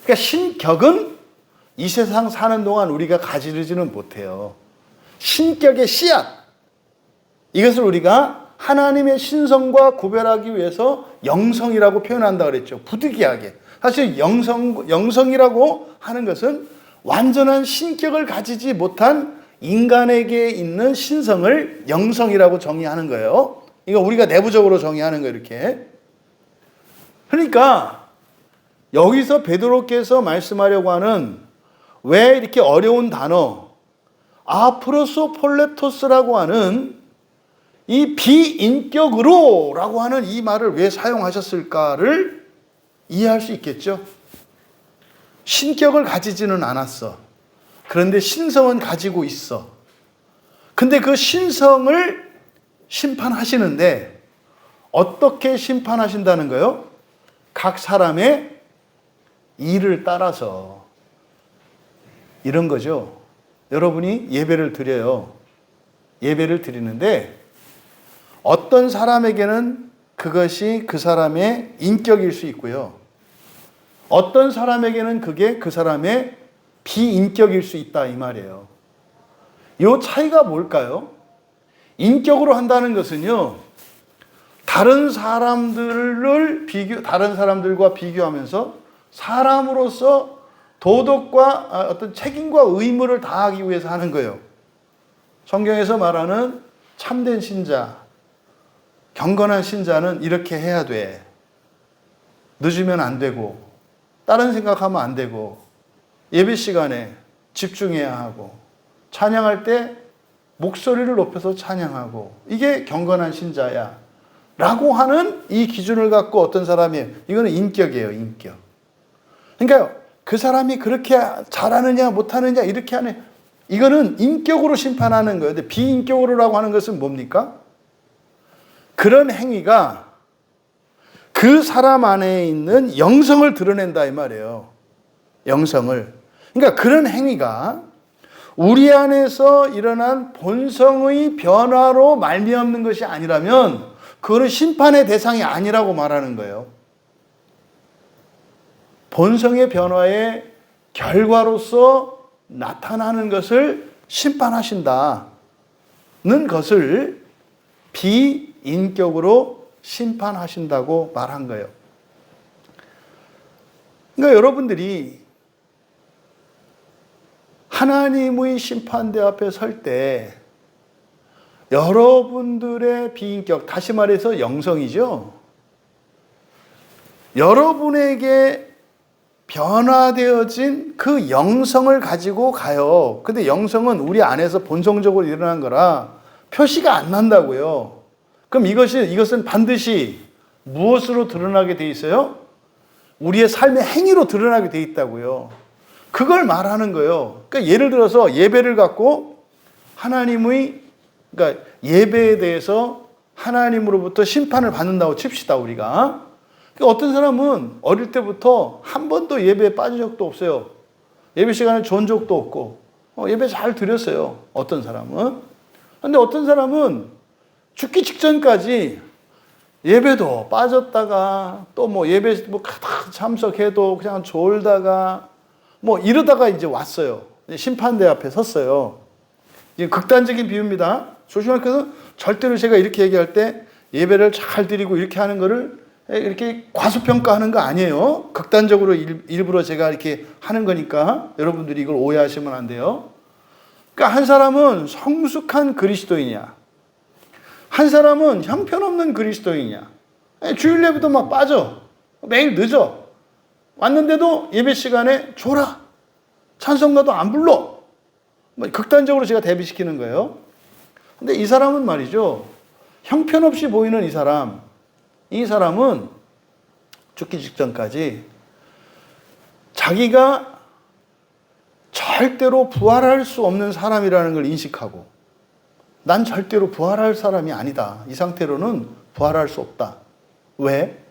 그러니까 신격은 이 세상 사는 동안 우리가 가지르지는 못해요. 신격의 씨앗, 이것을 우리가 하나님의 신성과 구별하기 위해서 영성이라고 표현한다 그랬죠. 부득이하게. 사실 영성이라고 하는 것은 완전한 신격을 가지지 못한 인간에게 있는 신성을 영성이라고 정의하는 거예요. 이거 우리가 내부적으로 정의하는 거예요, 이렇게. 그러니까 여기서 베드로께서 말씀하려고 하는 왜 이렇게 어려운 단어 아프로소폴레토스라고 하는 이 비인격으로 라고 하는 이 말을 왜 사용하셨을까를 이해할 수 있겠죠. 신격을 가지지는 않았어. 그런데 신성은 가지고 있어. 근데 그 신성을 심판하시는데 어떻게 심판하신다는 거예요? 각 사람의 일을 따라서. 이런 거죠. 여러분이 예배를 드려요. 예배를 드리는데 어떤 사람에게는 그것이 그 사람의 인격일 수 있고요. 어떤 사람에게는 그게 그 사람의 비인격일 수 있다, 이 말이에요. 이 차이가 뭘까요? 인격으로 한다는 것은요, 다른 사람들과 비교하면서 사람으로서 도덕과 어떤 책임과 의무를 다하기 위해서 하는 거예요. 성경에서 말하는 참된 신자, 경건한 신자는 이렇게 해야 돼. 늦으면 안 되고, 다른 생각하면 안 되고, 예배 시간에 집중해야 하고, 찬양할 때 목소리를 높여서 찬양하고, 이게 경건한 신자야 라고 하는 이 기준을 갖고 어떤 사람이, 이거는 인격이에요, 인격. 그러니까 그 사람이 그렇게 잘하느냐 못하느냐 이렇게 하는, 이거는 인격으로 심판하는 거예요. 근데 비인격으로라고 하는 것은 뭡니까? 그런 행위가 그 사람 안에 있는 영성을 드러낸다, 이 말이에요. 영성을. 그러니까 그런 행위가 우리 안에서 일어난 본성의 변화로 말미암는 것이 아니라면 그거는 심판의 대상이 아니라고 말하는 거예요. 본성의 변화의 결과로서 나타나는 것을 심판하신다는 것을 비인격으로 심판하신다고 말한 거예요. 그러니까 여러분들이 하나님의 심판대 앞에 설 때 여러분들의 비인격, 다시 말해서 영성이죠. 여러분에게 변화되어진 그 영성을 가지고 가요. 근데 영성은 우리 안에서 본성적으로 일어난 거라 표시가 안 난다고요. 그럼 이것은 반드시 무엇으로 드러나게 돼 있어요? 우리의 삶의 행위로 드러나게 돼 있다고요. 그걸 말하는 거예요. 그러니까 예를 들어서 예배를 갖고 그러니까 예배에 대해서 하나님으로부터 심판을 받는다고 칩시다, 우리가. 그러니까 어떤 사람은 어릴 때부터 한 번도 예배에 빠진 적도 없어요. 예배 시간에 존 적도 없고, 예배 잘 드렸어요. 어떤 사람은. 근데 어떤 사람은 죽기 직전까지 예배도 빠졌다가 또 뭐 예배 참석해도 그냥 졸다가 뭐 이러다가 이제 왔어요. 심판대 앞에 섰어요. 이게 극단적인 비유입니다. 조심할 것은 절대로 제가 이렇게 얘기할 때 예배를 잘 드리고 이렇게 하는 거를 이렇게 과소평가하는 거 아니에요. 극단적으로 일부러 제가 이렇게 하는 거니까 여러분들이 이걸 오해하시면 안 돼요. 그러니까 한 사람은 성숙한 그리스도인이야. 한 사람은 형편없는 그리스도인이야. 주일 예배도 막 빠져. 매일 늦어. 왔는데도 예배 시간에 졸아. 찬송가도 안 불러. 극단적으로 제가 대비시키는 거예요. 근데 이 사람은 말이죠. 형편없이 보이는 이 사람은 죽기 직전까지 자기가 절대로 부활할 수 없는 사람이라는 걸 인식하고 난 절대로 부활할 사람이 아니다. 이 상태로는 부활할 수 없다. 왜?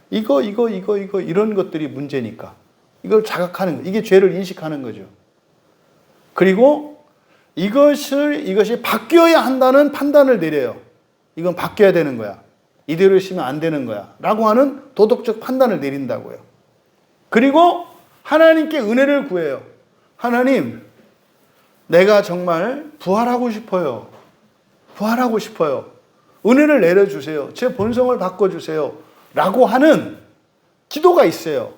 이거 이런 것들이 문제니까. 이걸 자각하는 거. 이게 죄를 인식하는 거죠. 그리고 이것이 바뀌어야 한다는 판단을 내려요. 이건 바뀌어야 되는 거야. 이대로 있으면 안 되는 거야. 라고 하는 도덕적 판단을 내린다고요. 그리고 하나님께 은혜를 구해요. 하나님, 내가 정말 부활하고 싶어요. 부활하고 싶어요. 은혜를 내려주세요. 제 본성을 바꿔주세요. 라고 하는 기도가 있어요.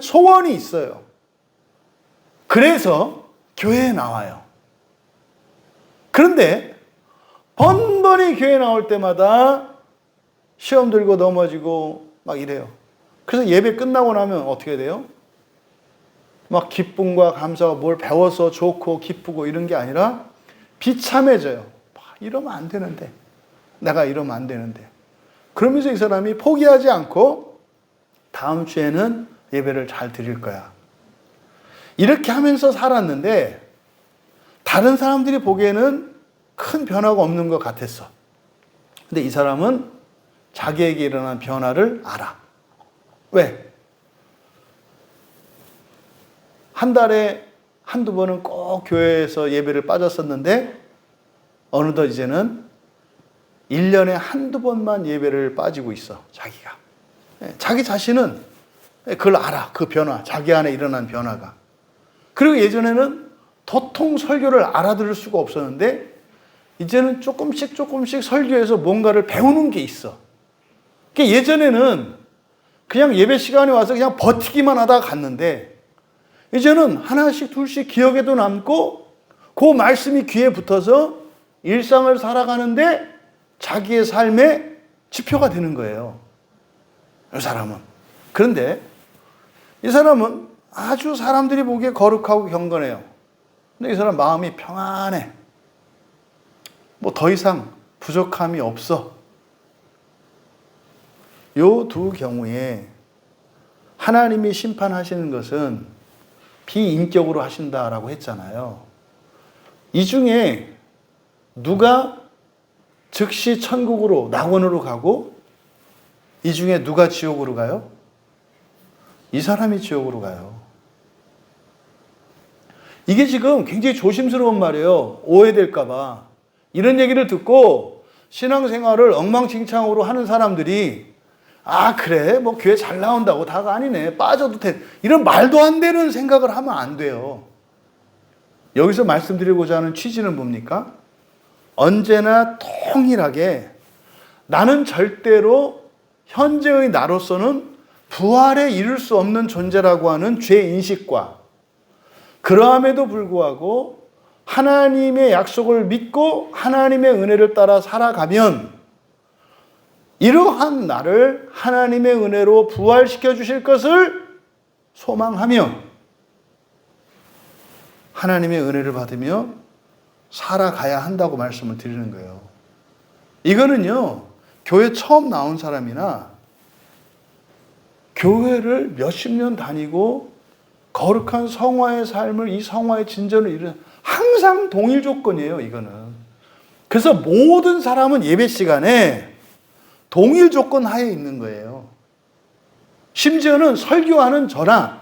소원이 있어요. 그래서 교회에 나와요. 그런데 번번이 교회에 나올 때마다 시험 들고 넘어지고 막 이래요. 그래서 예배 끝나고 나면 어떻게 돼요? 막 기쁨과 감사와 뭘 배워서 좋고 기쁘고 이런 게 아니라 비참해져요. 이러면 안 되는데. 내가 이러면 안 되는데. 그러면서 이 사람이 포기하지 않고 다음 주에는 예배를 잘 드릴 거야. 이렇게 하면서 살았는데 다른 사람들이 보기에는 큰 변화가 없는 것 같았어. 근데 이 사람은 자기에게 일어난 변화를 알아. 왜? 한 달에 한두 번은 꼭 교회에서 예배를 빠졌었는데 어느덧 이제는 1년에 한두 번만 예배를 빠지고 있어. 자기가. 자기 자신은 그걸 알아. 그 변화. 자기 안에 일어난 변화가. 그리고 예전에는 도통 설교를 알아들을 수가 없었는데 이제는 조금씩 설교에서 뭔가를 배우는 게 있어. 그러니까 예전에는 그냥 예배 시간에 와서 그냥 버티기만 하다가 갔는데 이제는 하나씩 둘씩 기억에도 남고 그 말씀이 귀에 붙어서 일상을 살아가는데 자기의 삶의 지표가 되는 거예요. 이 사람은. 그런데 이 사람은 아주 사람들이 보기에 거룩하고 경건해요. 근데 이 사람 마음이 평안해. 뭐 더 이상 부족함이 없어. 요 두 경우에 하나님이 심판하시는 것은 비인격으로 하신다라고 했잖아요. 이 중에 누가 즉시 천국으로 낙원으로 가고 이 중에 누가 지옥으로 가요? 이 사람이 지옥으로 가요. 이게 지금 굉장히 조심스러운 말이에요. 오해될까 봐. 이런 얘기를 듣고 신앙생활을 엉망진창으로 하는 사람들이 아 그래 뭐 교회 잘 나온다고 다가 아니네 빠져도 돼 이런 말도 안 되는 생각을 하면 안 돼요. 여기서 말씀드리고자 하는 취지는 뭡니까? 언제나 통일하게 나는 절대로 현재의 나로서는 부활에 이를 수 없는 존재라고 하는 죄인식과 그러함에도 불구하고 하나님의 약속을 믿고 하나님의 은혜를 따라 살아가면 이러한 나를 하나님의 은혜로 부활시켜 주실 것을 소망하며 하나님의 은혜를 받으며 살아가야 한다고 말씀을 드리는 거예요. 이거는요, 교회 처음 나온 사람이나 교회를 몇십 년 다니고 거룩한 성화의 삶을, 이 성화의 진전을 이루는 항상 동일 조건이에요, 이거는. 그래서 모든 사람은 예배 시간에 동일 조건 하에 있는 거예요. 심지어는 설교하는 저나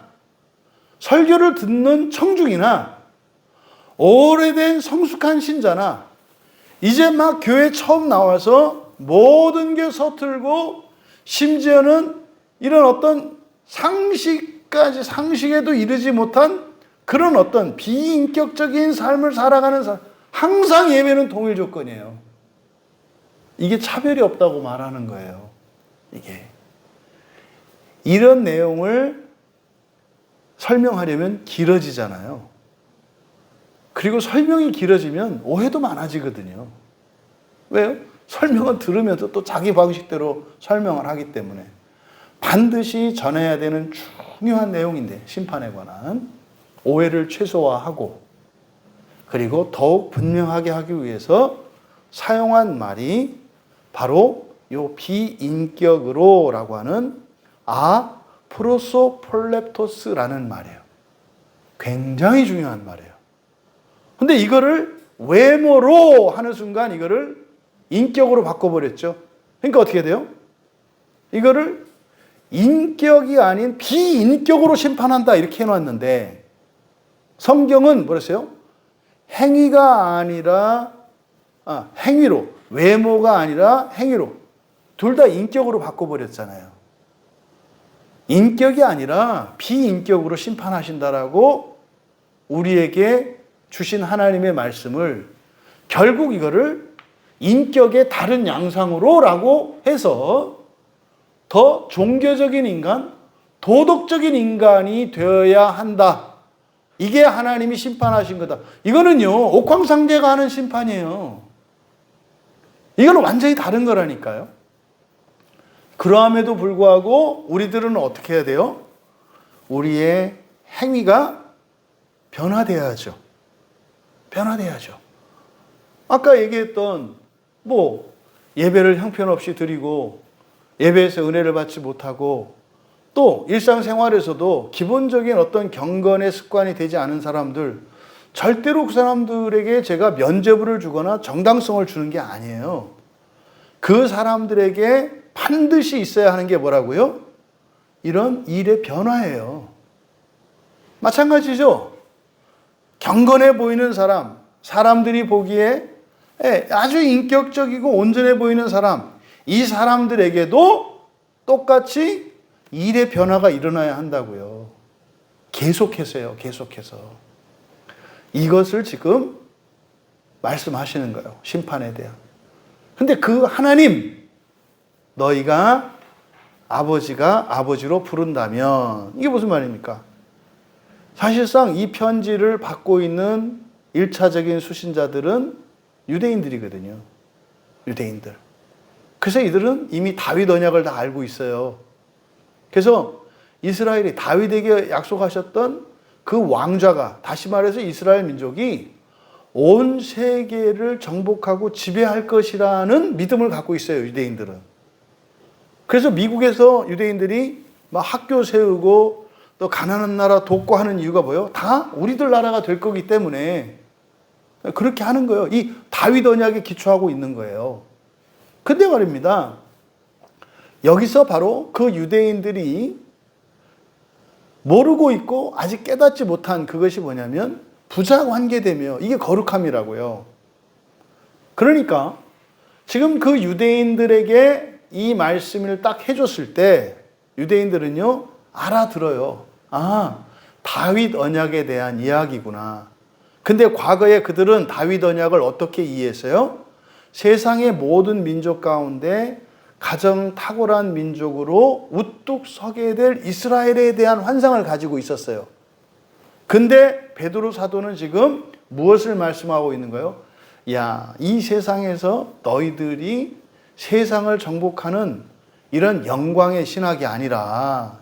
설교를 듣는 청중이나 오래된 성숙한 신자나 이제 막 교회 처음 나와서 모든 게 서툴고 심지어는 이런 어떤 상식에도 이르지 못한 그런 어떤 비인격적인 삶을 살아가는 사람, 항상 예배는 동일 조건이에요. 이게 차별이 없다고 말하는 거예요. 이게. 이런 내용을 설명하려면 길어지잖아요. 그리고 설명이 길어지면 오해도 많아지거든요. 왜요? 설명은 들으면서 또 자기 방식대로 설명을 하기 때문에. 반드시 전해야 되는 중요한 내용인데, 심판에 관한 오해를 최소화하고 그리고 더욱 분명하게 하기 위해서 사용한 말이 바로 요 비인격으로라고 하는 프로소폴렙토스라는 말이에요. 굉장히 중요한 말이에요. 근데 이거를 외모로 하는 순간 이거를 인격으로 바꿔버렸죠. 그러니까 어떻게 돼요? 이거를 인격이 아닌 비인격으로 심판한다 이렇게 해놨는데 성경은 뭐랬어요? 행위가 아니라 행위로, 외모가 아니라 행위로 둘 다 인격으로 바꿔버렸잖아요. 인격이 아니라 비인격으로 심판하신다라고 우리에게 주신 하나님의 말씀을 결국 이거를 인격의 다른 양상으로라고 해서 더 종교적인 인간, 도덕적인 인간이 되어야 한다. 이게 하나님이 심판하신 거다. 이거는요, 옥황상제가 하는 심판이에요. 이거는 완전히 다른 거라니까요. 그러함에도 불구하고 우리들은 어떻게 해야 돼요? 우리의 행위가 변화돼야죠. 변화돼야죠. 아까 얘기했던 예배를 형편없이 드리고 예배에서 은혜를 받지 못하고 또 일상생활에서도 기본적인 어떤 경건의 습관이 되지 않은 사람들, 절대로 그 사람들에게 제가 면죄부를 주거나 정당성을 주는 게 아니에요. 그 사람들에게 반드시 있어야 하는 게 뭐라고요? 이런 일의 변화예요. 마찬가지죠. 경건해 보이는 사람, 사람들이 보기에 아주 인격적이고 온전해 보이는 사람, 이 사람들에게도 똑같이 일의 변화가 일어나야 한다고요. 계속해서요. 계속해서. 이것을 지금 말씀하시는 거예요. 심판에 대한. 근데 그 하나님, 너희가 아버지가 아버지로 부른다면, 이게 무슨 말입니까? 사실상 이 편지를 받고 있는 1차적인 수신자들은 유대인들이거든요. 유대인들. 그래서 이들은 이미 다윗 언약을 다 알고 있어요. 그래서 이스라엘이 다윗에게 약속하셨던 그 왕좌가, 다시 말해서 이스라엘 민족이 온 세계를 정복하고 지배할 것이라는 믿음을 갖고 있어요, 유대인들은. 그래서 미국에서 유대인들이 막 학교 세우고 또 가난한 나라 돕고 하는 이유가 뭐예요? 다 우리들 나라가 될 거기 때문에 그렇게 하는 거예요. 이 다윗 언약에 기초하고 있는 거예요. 근데 말입니다. 여기서 바로 그 유대인들이 모르고 있고 아직 깨닫지 못한 그것이 뭐냐면 부자 관계되며, 이게 거룩함이라고요. 그러니까 지금 그 유대인들에게 이 말씀을 딱 해줬을 때 유대인들은요 알아들어요. 다윗 언약에 대한 이야기구나. 근데 과거에 그들은 다윗 언약을 어떻게 이해했어요? 세상의 모든 민족 가운데 가장 탁월한 민족으로 우뚝 서게 될 이스라엘에 대한 환상을 가지고 있었어요. 근데 베드로 사도는 지금 무엇을 말씀하고 있는 거예요? 야, 이 세상에서 너희들이 세상을 정복하는 이런 영광의 신앙이 아니라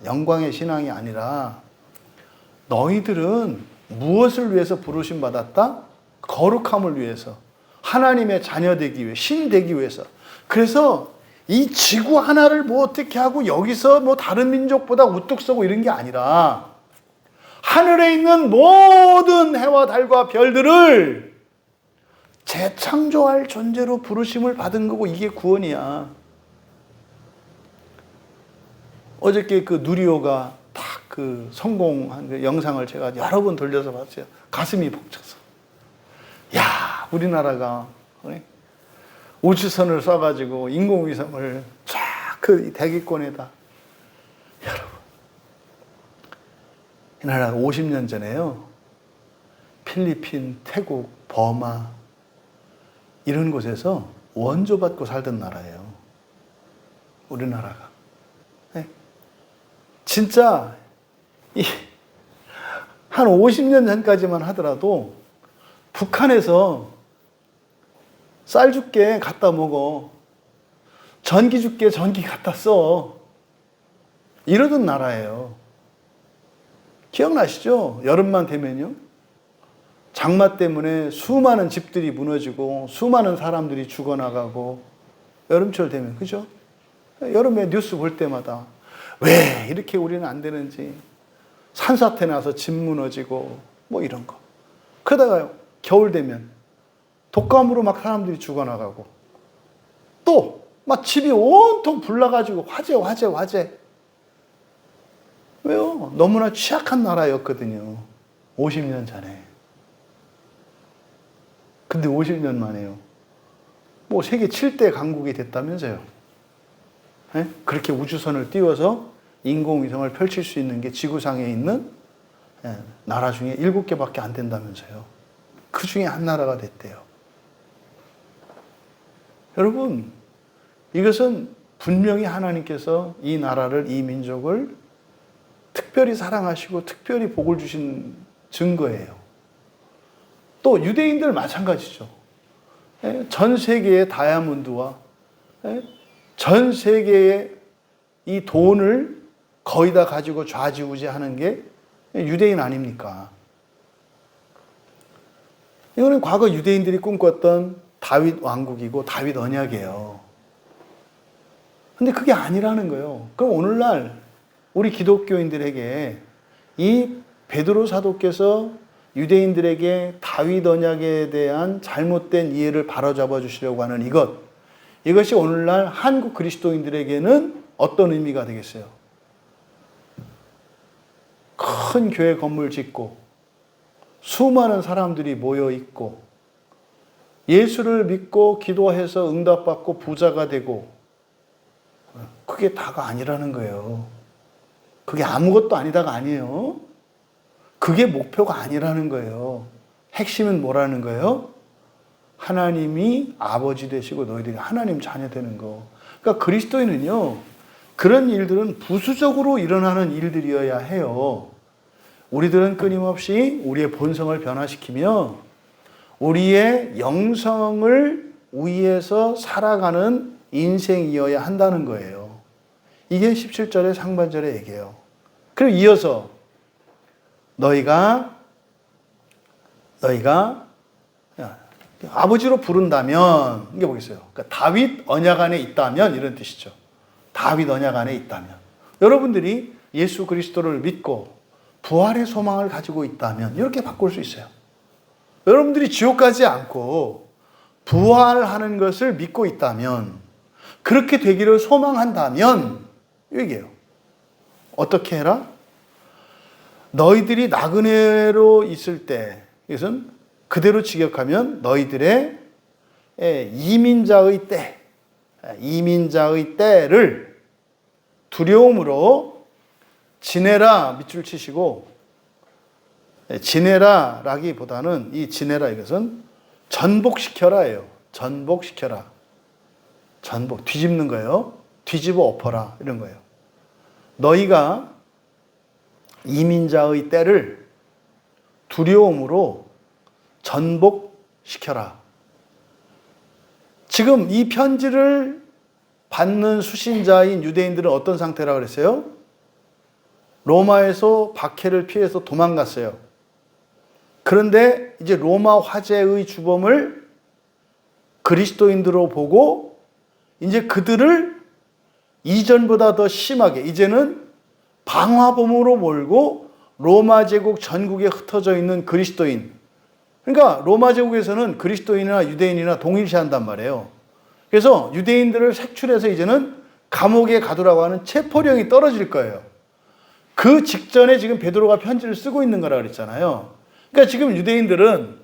너희들은 무엇을 위해서 부르심 받았다? 거룩함을 위해서, 하나님의 자녀 되기 위해, 신 되기 위해서. 그래서 이 지구 하나를 뭐 어떻게 하고 여기서 뭐 다른 민족보다 우뚝 서고 이런 게 아니라 하늘에 있는 모든 해와 달과 별들을 재창조할 존재로 부르심을 받은 거고, 이게 구원이야. 어저께 그 누리호가 딱 그 성공한 그 영상을 제가 여러 번 돌려서 봤어요. 가슴이 벅찼어. 야, 우리나라가 우주선을 쏴가지고 인공위성을 쫙 그 대기권에다. 여러분, 이 나라가 50년 전에요, 필리핀, 태국, 버마 이런 곳에서 원조받고 살던 나라예요, 우리나라가. 네? 진짜 한 50년 전까지만 하더라도 북한에서 쌀 줄게 갖다 먹어, 전기 줄게 전기 갖다 써, 이러던 나라예요. 기억나시죠? 여름만 되면요, 장마 때문에 수많은 집들이 무너지고 수많은 사람들이 죽어나가고, 여름철 되면, 그죠? 여름에 뉴스 볼 때마다 왜 이렇게 우리는 안 되는지, 산사태 나서 집 무너지고 뭐 이런 거. 그러다가요, 겨울 되면 독감으로 막 사람들이 죽어나가고, 또 막 집이 온통 불나가지고 화재. 왜요? 너무나 취약한 나라였거든요, 50년 전에. 근데 50년 만에요, 뭐 세계 7대 강국이 됐다면서요. 네? 그렇게 우주선을 띄워서 인공위성을 펼칠 수 있는 게 지구상에 있는 나라 중에 7개밖에 안 된다면서요. 그 중에 한 나라가 됐대요. 여러분, 이것은 분명히 하나님께서 이 나라를, 이 민족을 특별히 사랑하시고 특별히 복을 주신 증거예요. 또 유대인들 마찬가지죠. 전 세계의 다이아몬드와 전 세계의 이 돈을 거의 다 가지고 좌지우지하는 게 유대인 아닙니까? 이거는 과거 유대인들이 꿈꿨던 다윗 왕국이고 다윗 언약이에요. 근데 그게 아니라는 거예요. 그럼 오늘날 우리 기독교인들에게 이 베드로 사도께서 유대인들에게 다윗 언약에 대한 잘못된 이해를 바로잡아 주시려고 하는 이것이 오늘날 한국 그리스도인들에게는 어떤 의미가 되겠어요? 큰 교회 건물 짓고 수많은 사람들이 모여 있고 예수를 믿고 기도해서 응답받고 부자가 되고, 그게 다가 아니라는 거예요. 그게 아무것도 아니다가 아니에요. 그게 목표가 아니라는 거예요. 핵심은 뭐라는 거예요? 하나님이 아버지 되시고 너희들이 하나님 자녀 되는 거. 그러니까 그리스도인은요, 그런 일들은 부수적으로 일어나는 일들이어야 해요. 우리들은 끊임없이 우리의 본성을 변화시키며 우리의 영성을 위해서 살아가는 인생이어야 한다는 거예요. 이게 17절의 상반절의 얘기예요. 그리고 이어서 너희가 아버지로 부른다면, 이게 뭐겠어요? 그러니까 다윗 언약 안에 있다면, 이런 뜻이죠. 다윗 언약 안에 있다면, 여러분들이 예수 그리스도를 믿고 부활의 소망을 가지고 있다면 이렇게 바꿀 수 있어요. 여러분들이 지옥 가지 않고 부활하는 것을 믿고 있다면, 그렇게 되기를 소망한다면, 얘기해요. 어떻게 해라? 너희들이 나그네로 있을 때, 이것은 그대로 직역하면 너희들의 이민자의 때를 두려움으로 지내라, 밑줄 치시고, 지내라라기보다는 이 지내라, 이것은 전복시켜라예요. 전복시켜라. 전복, 뒤집는 거예요. 뒤집어 엎어라, 이런 거예요. 너희가 이민자의 때를 두려움으로 전복시켜라. 지금 이 편지를 받는 수신자인 유대인들은 어떤 상태라 그랬어요? 로마에서 박해를 피해서 도망갔어요. 그런데 이제 로마 화제의 주범을 그리스도인들로 보고 이제 그들을 이전보다 더 심하게 이제는 방화범으로 몰고 로마 제국 전국에 흩어져 있는 그리스도인. 그러니까 로마 제국에서는 그리스도인이나 유대인이나 동일시한단 말이에요. 그래서 유대인들을 색출해서 이제는 감옥에 가두라고 하는 체포령이 떨어질 거예요. 그 직전에 지금 베드로가 편지를 쓰고 있는 거라 그랬잖아요. 그러니까 지금 유대인들은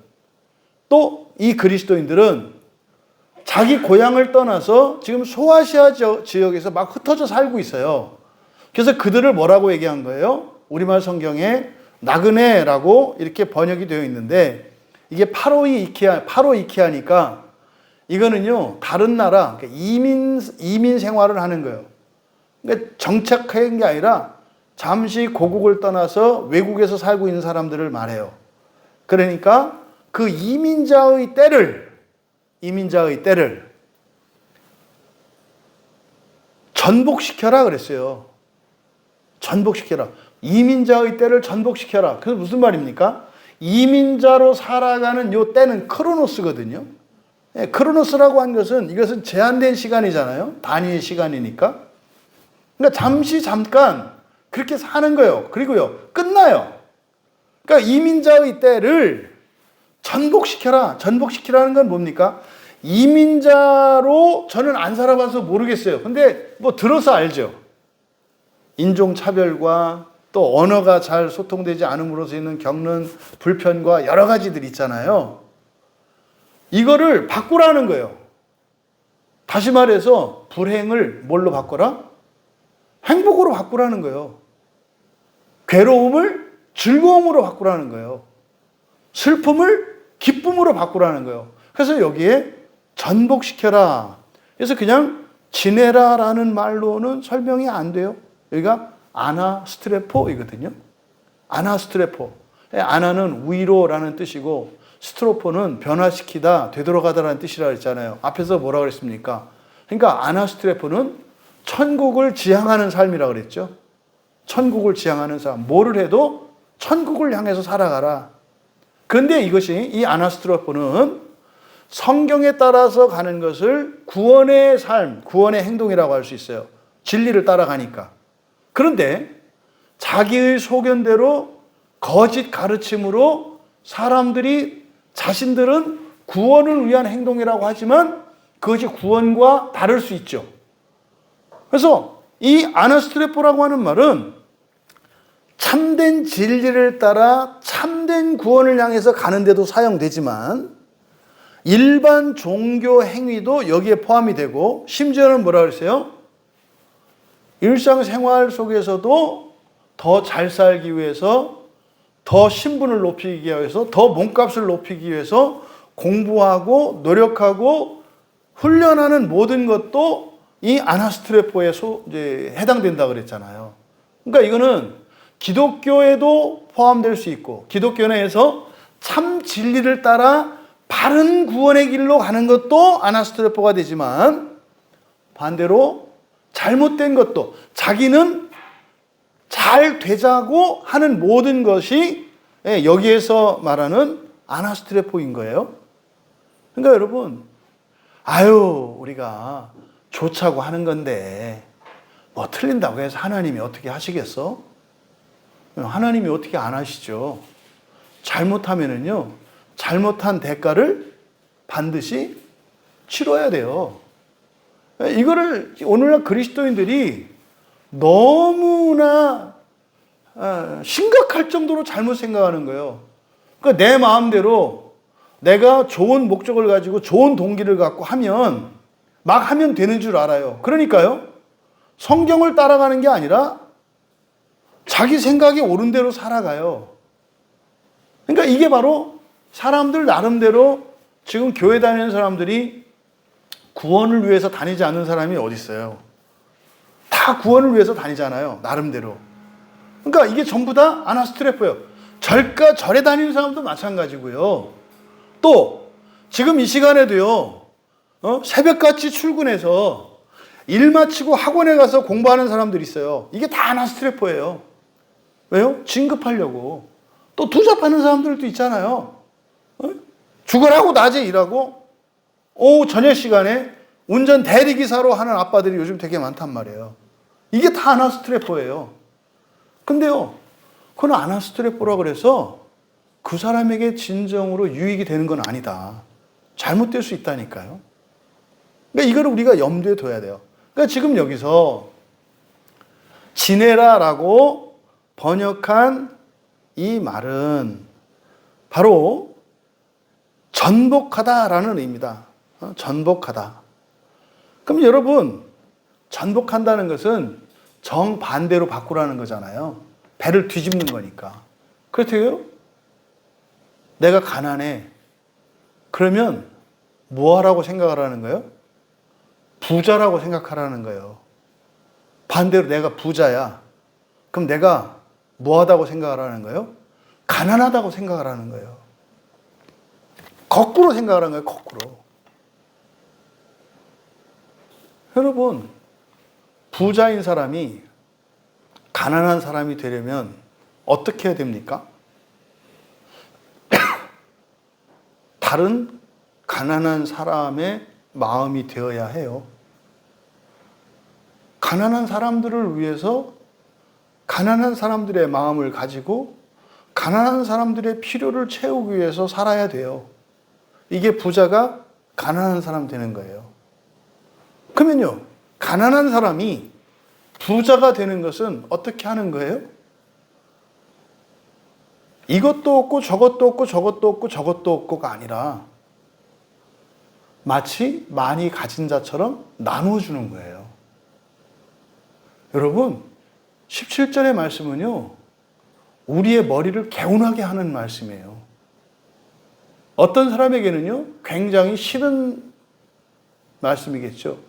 또 이 그리스도인들은 자기 고향을 떠나서 지금 소아시아 지역에서 막 흩어져 살고 있어요. 그래서 그들을 뭐라고 얘기한 거예요? 우리말 성경에 나그네라고 이렇게 번역이 되어 있는데 이게 파로이키아니까 이거는요 다른 나라 그러니까 이민 생활을 하는 거예요. 그러니까 정착한 게 아니라 잠시 고국을 떠나서 외국에서 살고 있는 사람들을 말해요. 그러니까 그 이민자의 때를 전복시켜라 그랬어요. 전복시켜라. 이민자의 때를 전복시켜라. 그래서 무슨 말입니까? 이민자로 살아가는 요 때는 크로노스거든요. 예, 크로노스라고 한 것은 이것은 제한된 시간이잖아요. 단위의 시간이니까. 그러니까 잠깐 그렇게 사는 거예요. 그리고요 끝나요. 그러니까 이민자의 때를 전복시켜라. 전복시키라는 건 뭡니까? 이민자로 저는 안 살아봐서 모르겠어요. 근데 뭐 들어서 알죠. 인종차별과 또 언어가 잘 소통되지 않음으로써 겪는 불편과 여러 가지들 있잖아요. 이거를 바꾸라는 거예요. 다시 말해서 불행을 뭘로 바꿔라? 행복으로 바꾸라는 거예요. 괴로움을 즐거움으로 바꾸라는 거예요. 슬픔을 기쁨으로 바꾸라는 거예요. 그래서 여기에 전복시켜라. 그래서 그냥 지내라라는 말로는 설명이 안 돼요. 여기가 아나스트레포이거든요. 아나스트레포. 아나는 위로라는 뜻이고 스트로포는 변화시키다, 되돌아가다라는 뜻이라 했잖아요. 앞에서 뭐라 그랬습니까? 그러니까 아나스트레포는 천국을 지향하는 삶이라 그랬죠. 천국을 지향하는 삶. 뭐를 해도 천국을 향해서 살아가라. 그런데 이것이 이 아나스트로포는 성경에 따라서 가는 것을 구원의 삶, 구원의 행동이라고 할 수 있어요. 진리를 따라가니까. 그런데 자기의 소견대로 거짓 가르침으로 사람들이 자신들은 구원을 위한 행동이라고 하지만 그것이 구원과 다를 수 있죠. 그래서 이 아나스트레포라고 하는 말은 참된 진리를 따라 참된 구원을 향해서 가는데도 사용되지만 일반 종교 행위도 여기에 포함이 되고 심지어는 뭐라 그랬어요? 일상생활 속에서도 더 잘 살기 위해서 더 신분을 높이기 위해서 더 몸값을 높이기 위해서 공부하고 노력하고 훈련하는 모든 것도 이 아나스트레포에 해당된다 그랬잖아요. 그러니까 이거는 기독교에도 포함될 수 있고 기독교 내에서 참 진리를 따라 바른 구원의 길로 가는 것도 아나스트레포가 되지만 반대로 잘못된 것도 자기는 잘 되자고 하는 모든 것이 여기에서 말하는 아나스트레포인 거예요. 그러니까 여러분 우리가 좋자고 하는 건데 뭐 틀린다고 해서 하나님이 어떻게 하시겠어? 하나님이 어떻게 안 하시죠? 잘못하면은요 잘못한 대가를 반드시 치러야 돼요. 이거를 오늘날 그리스도인들이 너무나 심각할 정도로 잘못 생각하는 거예요. 그러니까 내 마음대로 내가 좋은 목적을 가지고 좋은 동기를 갖고 하면 막 하면 되는 줄 알아요. 그러니까요 성경을 따라가는 게 아니라 자기 생각이 옳은 대로 살아가요. 그러니까 이게 바로 사람들 나름대로 지금 교회 다니는 사람들이 구원을 위해서 다니지 않는 사람이 어디 있어요? 다 구원을 위해서 다니잖아요. 나름대로. 그러니까 이게 전부 다 아나스트레포예요. 절에 다니는 사람도 마찬가지고요. 또 지금 이 시간에도요, 새벽같이 출근해서 일 마치고 학원에 가서 공부하는 사람들이 있어요. 이게 다 아나스트레포예요. 왜요? 진급하려고. 또 투잡하는 사람들도 있잖아요. 죽어라고 낮에 일하고 오후 저녁 시간에 운전 대리기사로 하는 아빠들이 요즘 되게 많단 말이에요. 이게 다 아나스트레포예요. 근데요, 그건 아나스트레포라 그래서 그 사람에게 진정으로 유익이 되는 건 아니다. 잘못될 수 있다니까요. 그러니까 이거를 우리가 염두에 둬야 돼요. 그러니까 지금 여기서 지내라라고 번역한 이 말은 바로 전복하다라는 의미다. 전복하다. 그럼 여러분, 전복한다는 것은 정반대로 바꾸라는 거잖아요. 배를 뒤집는 거니까. 그렇대요? 내가 가난해. 그러면 뭐 하라고 생각을 하는 거예요? 부자라고 생각하라는 거예요. 반대로 내가 부자야. 그럼 내가 뭐 하다고 생각을 하는 거예요? 가난하다고 생각을 하는 거예요. 거꾸로 생각을 하는 거예요. 거꾸로. 여러분, 부자인 사람이 가난한 사람이 되려면 어떻게 해야 됩니까? 다른 가난한 사람의 마음이 되어야 해요. 가난한 사람들을 위해서 가난한 사람들의 마음을 가지고 가난한 사람들의 필요를 채우기 위해서 살아야 돼요. 이게 부자가 가난한 사람 되는 거예요. 그러면요, 가난한 사람이 부자가 되는 것은 어떻게 하는 거예요? 이것도 없고 저것도 없고 저것도 없고 저것도 없고가 아니라 마치 많이 가진 자처럼 나눠주는 거예요. 여러분, 17절의 말씀은요, 우리의 머리를 개운하게 하는 말씀이에요. 어떤 사람에게는요, 굉장히 싫은 말씀이겠죠.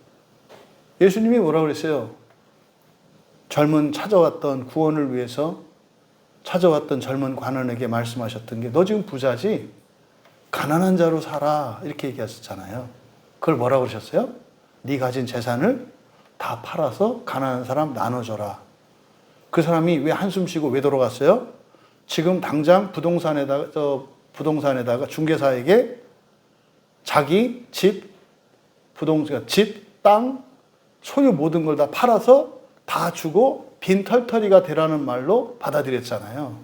예수님이 뭐라고 그랬어요? 젊은 찾아왔던 구원을 위해서 찾아왔던 젊은 관원에게 말씀하셨던 게 너 지금 부자지? 가난한 자로 살아. 이렇게 얘기하셨잖아요. 그걸 뭐라고 그러셨어요? 네 가진 재산을 다 팔아서 가난한 사람 나눠줘라. 그 사람이 왜 한숨 쉬고 왜 돌아갔어요? 지금 당장 부동산에다가 중개사에게 자기 집, 집, 땅, 소유 모든 걸 다 팔아서 다 주고 빈털터리가 되라는 말로 받아들였잖아요.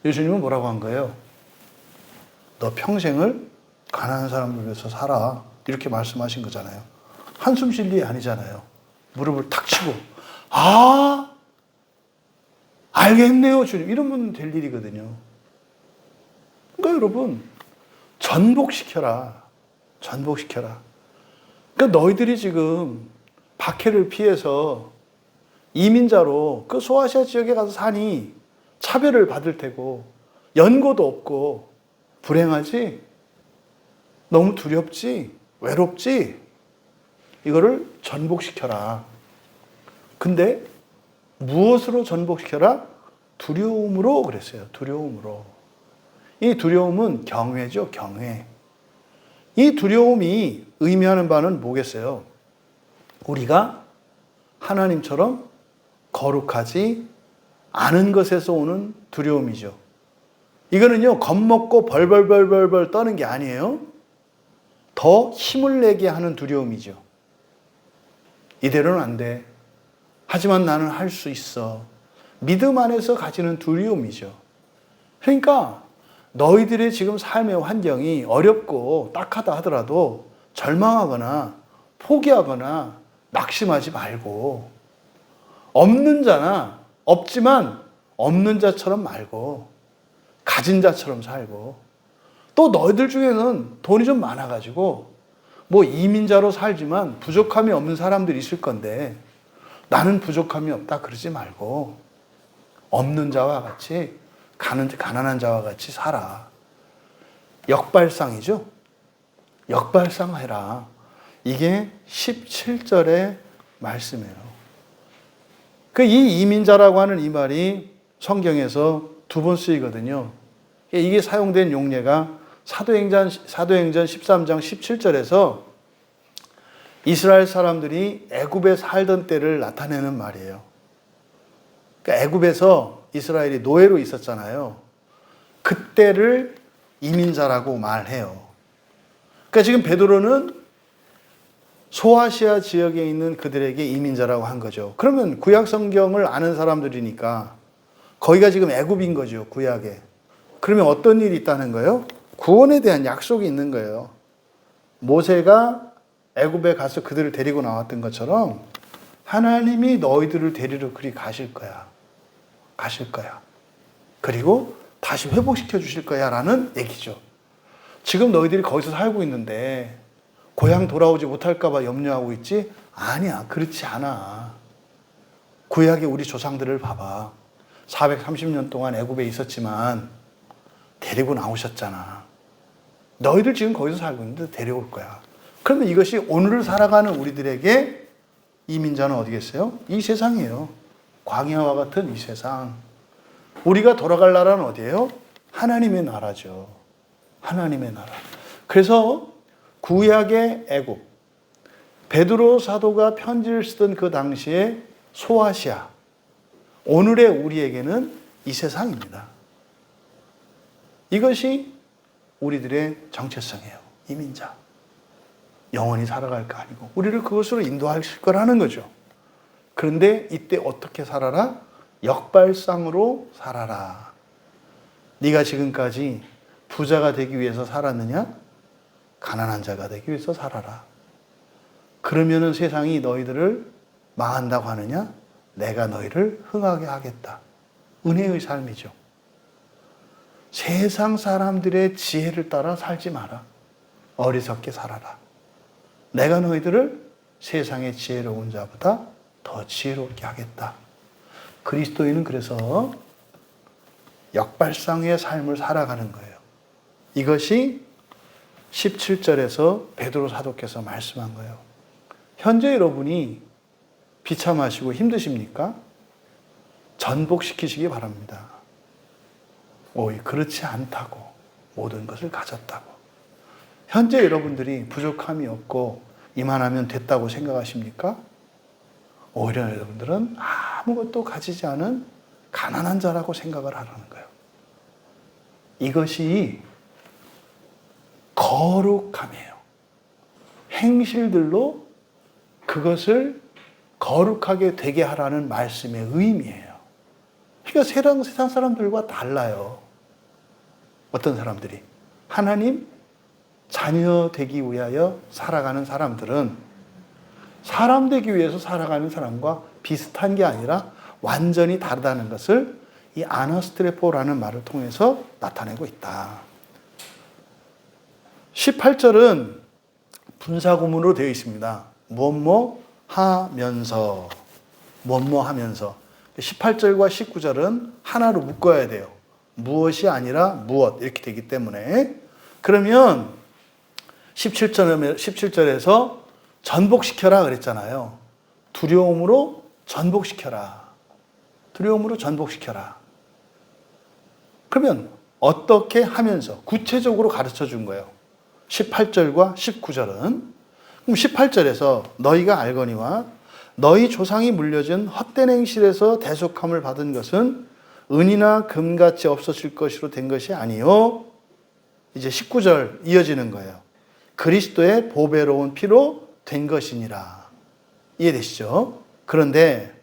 예수님은 뭐라고 한 거예요? 너 평생을 가난한 사람을 위해서 살아. 이렇게 말씀하신 거잖아요. 한숨 쉴 일이 아니잖아요. 무릎을 탁 치고 아, 알겠네요 주님. 이러면 될 일이거든요. 그러니까 여러분, 전복시켜라. 전복시켜라. 그러니까 너희들이 지금 박해를 피해서 이민자로 그 소아시아 지역에 가서 사니 차별을 받을 테고 연고도 없고 불행하지? 너무 두렵지? 외롭지? 이거를 전복시켜라. 근데 무엇으로 전복시켜라? 두려움으로 그랬어요. 두려움으로. 이 두려움은 경외죠. 경외. 이 두려움이 의미하는 바는 뭐겠어요? 우리가 하나님처럼 거룩하지 않은 것에서 오는 두려움이죠. 이거는요, 겁먹고 벌벌벌벌 떠는 게 아니에요. 더 힘을 내게 하는 두려움이죠. 이대로는 안 돼. 하지만 나는 할 수 있어. 믿음 안에서 가지는 두려움이죠. 그러니까 너희들의 지금 삶의 환경이 어렵고 딱하다 하더라도 절망하거나 포기하거나 낙심하지 말고, 없는 자나 없지만 없는 자처럼 말고 가진 자처럼 살고, 또 너희들 중에는 돈이 좀 많아가지고 뭐 이민자로 살지만 부족함이 없는 사람들이 있을 건데 나는 부족함이 없다 그러지 말고 없는 자와 같이 가난한 자와 같이 살아. 역발상이죠. 역발상해라. 이게 17절의 말씀이에요. 이 이민자라고 하는 이 말이 성경에서 2번 쓰이거든요. 이게 사용된 용례가 사도행전 13장 17절에서 이스라엘 사람들이 애굽에 살던 때를 나타내는 말이에요. 그러니까 애굽에서 이스라엘이 노예로 있었잖아요. 그때를 이민자라고 말해요. 그러니까 지금 베드로는 소아시아 지역에 있는 그들에게 이민자라고 한 거죠. 그러면 구약 성경을 아는 사람들이니까 거기가 지금 애굽인 거죠, 구약에. 그러면 어떤 일이 있다는 거예요? 구원에 대한 약속이 있는 거예요. 모세가 애굽에 가서 그들을 데리고 나왔던 것처럼 하나님이 너희들을 데리러 그리 가실 거야. 가실 거야. 그리고 다시 회복시켜 주실 거야 라는 얘기죠. 지금 너희들이 거기서 살고 있는데 고향 돌아오지 못할까 봐 염려하고 있지? 아니야. 그렇지 않아. 구약의 우리 조상들을 봐봐. 430년 동안 애굽에 있었지만 데리고 나오셨잖아. 너희들 지금 거기서 살고 있는데 데려올 거야. 그러면 이것이 오늘을 살아가는 우리들에게 이민자는 어디겠어요? 이 세상이에요. 광야와 같은 이 세상. 우리가 돌아갈 나라는 어디예요? 하나님의 나라죠. 하나님의 나라. 그래서 구약의 애굽, 베드로 사도가 편지를 쓰던 그 당시에 소아시아, 오늘의 우리에게는 이 세상입니다. 이것이 우리들의 정체성이에요. 이민자. 영원히 살아갈 거 아니고 우리를 그것으로 인도하실 거라는 거죠. 그런데 이때 어떻게 살아라? 역발상으로 살아라. 네가 지금까지 부자가 되기 위해서 살았느냐? 가난한 자가 되기 위해서 살아라. 그러면은 세상이 너희들을 망한다고 하느냐? 내가 너희를 흥하게 하겠다. 은혜의 삶이죠. 세상 사람들의 지혜를 따라 살지 마라. 어리석게 살아라. 내가 너희들을 세상의 지혜로운 자보다 더 지혜롭게 하겠다. 그리스도인은 그래서 역발상의 삶을 살아가는 거예요. 이것이 17절에서 베드로 사도께서 말씀한 거예요. 현재 여러분이 비참하시고 힘드십니까? 전복시키시기 바랍니다. 그렇지 않다고. 모든 것을 가졌다고. 현재 여러분들이 부족함이 없고 이만하면 됐다고 생각하십니까? 오히려 여러분들은 아무것도 가지지 않은 가난한 자라고 생각을 하라는 거예요. 이것이 거룩함이에요. 행실들로 그것을 거룩하게 되게 하라는 말씀의 의미예요. 그러니까 세상 사람들과 달라요. 어떤 사람들이 하나님 자녀 되기 위하여 살아가는 사람들은 사람 되기 위해서 살아가는 사람과 비슷한 게 아니라 완전히 다르다는 것을 이 아너스트레포라는 말을 통해서 나타내고 있다. 18절은 분사구문으로 되어 있습니다. 뭐뭐 하면서. 18절과 19절은 하나로 묶어야 돼요. 무엇이 아니라 무엇 이렇게 되기 때문에. 그러면 17절에서 전복시켜라 그랬잖아요. 두려움으로 전복시켜라. 두려움으로 전복시켜라. 그러면 어떻게 하면서 구체적으로 가르쳐 준 거예요. 18절과 19절은. 그럼 18절에서 너희가 알거니와 너희 조상이 물려준 헛된 행실에서 대속함을 받은 것은 은이나 금같이 없어질 것으로 된 것이 아니요. 이제 19절 이어지는 거예요. 그리스도의 보배로운 피로 된 것이니라. 이해되시죠? 그런데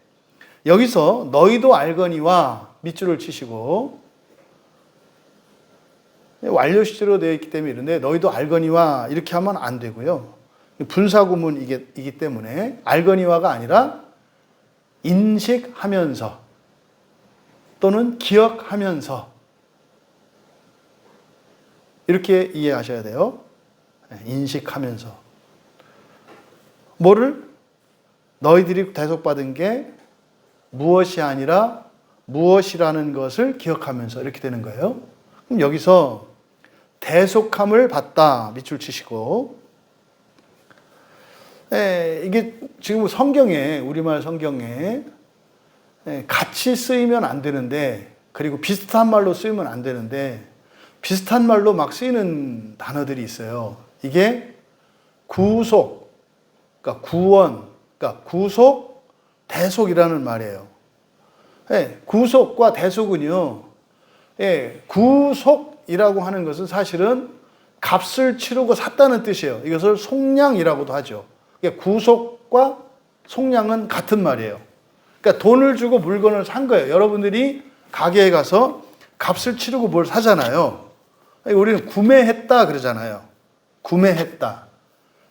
여기서 너희도 알거니와 밑줄을 치시고 완료 시제로 되어 있기 때문에 이런데 너희도 알거니와 이렇게 하면 안 되고요. 분사구문이기 때문에 알거니와가 아니라 인식하면서 또는 기억하면서 이렇게 이해하셔야 돼요. 인식하면서. 뭐를? 너희들이 대속받은 게 무엇이 아니라 무엇이라는 것을 기억하면서 이렇게 되는 거예요. 그럼 여기서 대속함을 받다 밑줄 치시고, 이게 지금 성경에, 우리말 성경에 같이 쓰이면 안 되는데, 그리고 비슷한 말로 쓰이면 안 되는데, 비슷한 말로 막 쓰이는 단어들이 있어요. 이게 구속, 그러니까 구원, 그러니까 구속, 대속이라는 말이에요. 예, 구속과 대속은요, 예, 구속이라고 하는 것은 사실은 값을 치르고 샀다는 뜻이에요. 이것을 속량이라고도 하죠. 구속과 속량은 같은 말이에요. 그러니까 돈을 주고 물건을 산 거예요. 여러분들이 가게에 가서 값을 치르고 뭘 사잖아요. 우리는 구매했다 그러잖아요. 구매했다.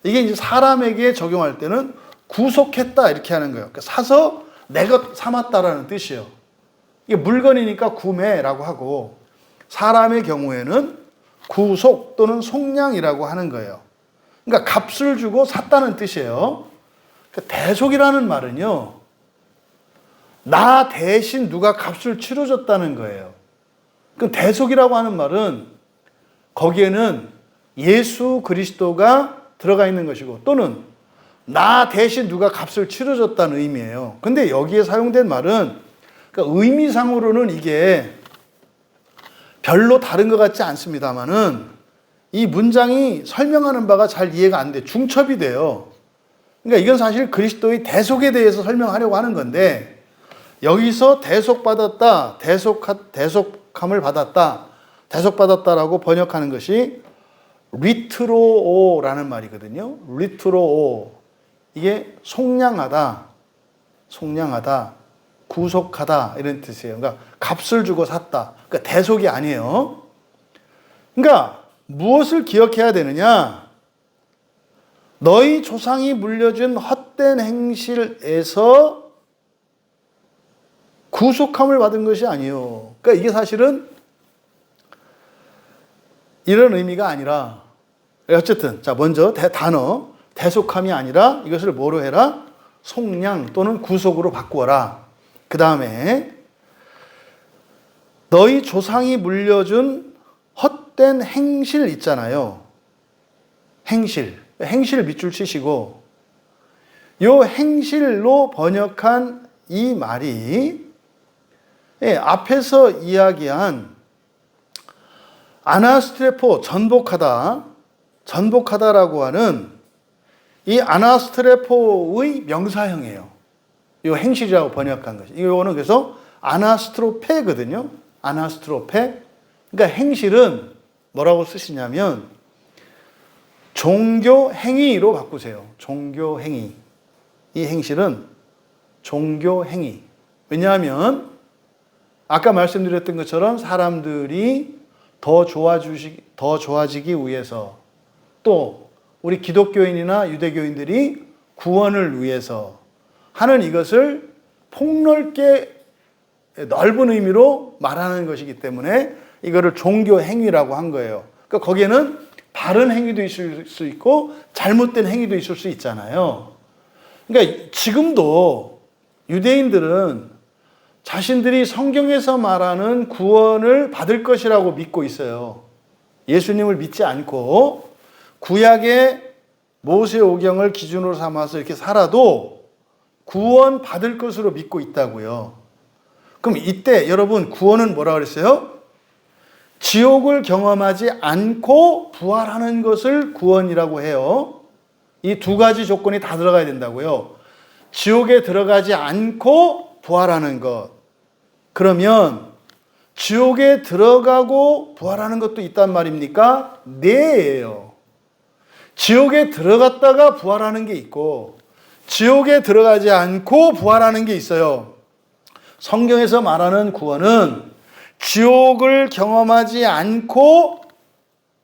이게 이제 사람에게 적용할 때는 구속했다 이렇게 하는 거예요. 그러니까 사서 내가 삼았다라는 뜻이에요. 이게 물건이니까 구매라고 하고, 사람의 경우에는 구속 또는 속량이라고 하는 거예요. 그러니까 값을 주고 샀다는 뜻이에요. 그러니까 대속이라는 말은요, 나 대신 누가 값을 치러줬다는 거예요. 그 대속이라고 하는 말은 거기에는 예수 그리스도가 들어가 있는 것이고, 또는 나 대신 누가 값을 치러줬다는 의미예요. 근데 여기에 사용된 말은, 그러니까 의미상으로는 이게 별로 다른 것 같지 않습니다만은 이 문장이 설명하는 바가 잘 이해가 안 돼. 중첩이 돼요. 그러니까 이건 사실 그리스도의 대속에 대해서 설명하려고 하는 건데, 여기서 대속받았다, 대속함을 받았다, 대속받았다라고 번역하는 것이 리트로오라는 말이거든요. 리트로오. 이게 속량하다, 구속하다 이런 뜻이에요. 그러니까 값을 주고 샀다. 그러니까 대속이 아니에요. 그러니까 무엇을 기억해야 되느냐? 너희 조상이 물려준 헛된 행실에서 구속함을 받은 것이 아니에요. 그러니까 이게 사실은 이런 의미가 아니라, 어쨌든 자 먼저 단어 대속함이 아니라 이것을 뭐로 해라? 속량 또는 구속으로 바꾸어라. 그 다음에 너희 조상이 물려준 헛된 행실 있잖아요. 행실 밑줄 치시고, 이 행실로 번역한 이 말이 앞에서 이야기한 아나스트레포, 전복하다라고 하는 이 아나스트레포의 명사형이에요. 이 행실이라고 번역한 것이. 이거는 그래서 아나스트로페거든요. 아나스트로페. 그러니까 행실은 뭐라고 쓰시냐면 종교 행위로 바꾸세요. 종교 행위. 이 행실은 종교 행위. 왜냐하면 아까 말씀드렸던 것처럼 사람들이 더 좋아지기 위해서, 또 우리 기독교인이나 유대교인들이 구원을 위해서 하는 이것을 폭넓게 넓은 의미로 말하는 것이기 때문에 이거를 종교 행위라고 한 거예요. 그러니까 거기에는 바른 행위도 있을 수 있고 잘못된 행위도 있을 수 있잖아요. 그러니까 지금도 유대인들은 자신들이 성경에서 말하는 구원을 받을 것이라고 믿고 있어요. 예수님을 믿지 않고 구약의 모세오경을 기준으로 삼아서 이렇게 살아도 구원 받을 것으로 믿고 있다고요. 그럼 이때 여러분, 구원은 뭐라 그랬어요? 지옥을 경험하지 않고 부활하는 것을 구원이라고 해요. 이 두 가지 조건이 다 들어가야 된다고요. 지옥에 들어가지 않고 부활하는 것. 그러면 지옥에 들어가고 부활하는 것도 있단 말입니까? 네예요. 지옥에 들어갔다가 부활하는 게 있고 지옥에 들어가지 않고 부활하는 게 있어요. 성경에서 말하는 구원은 지옥을 경험하지 않고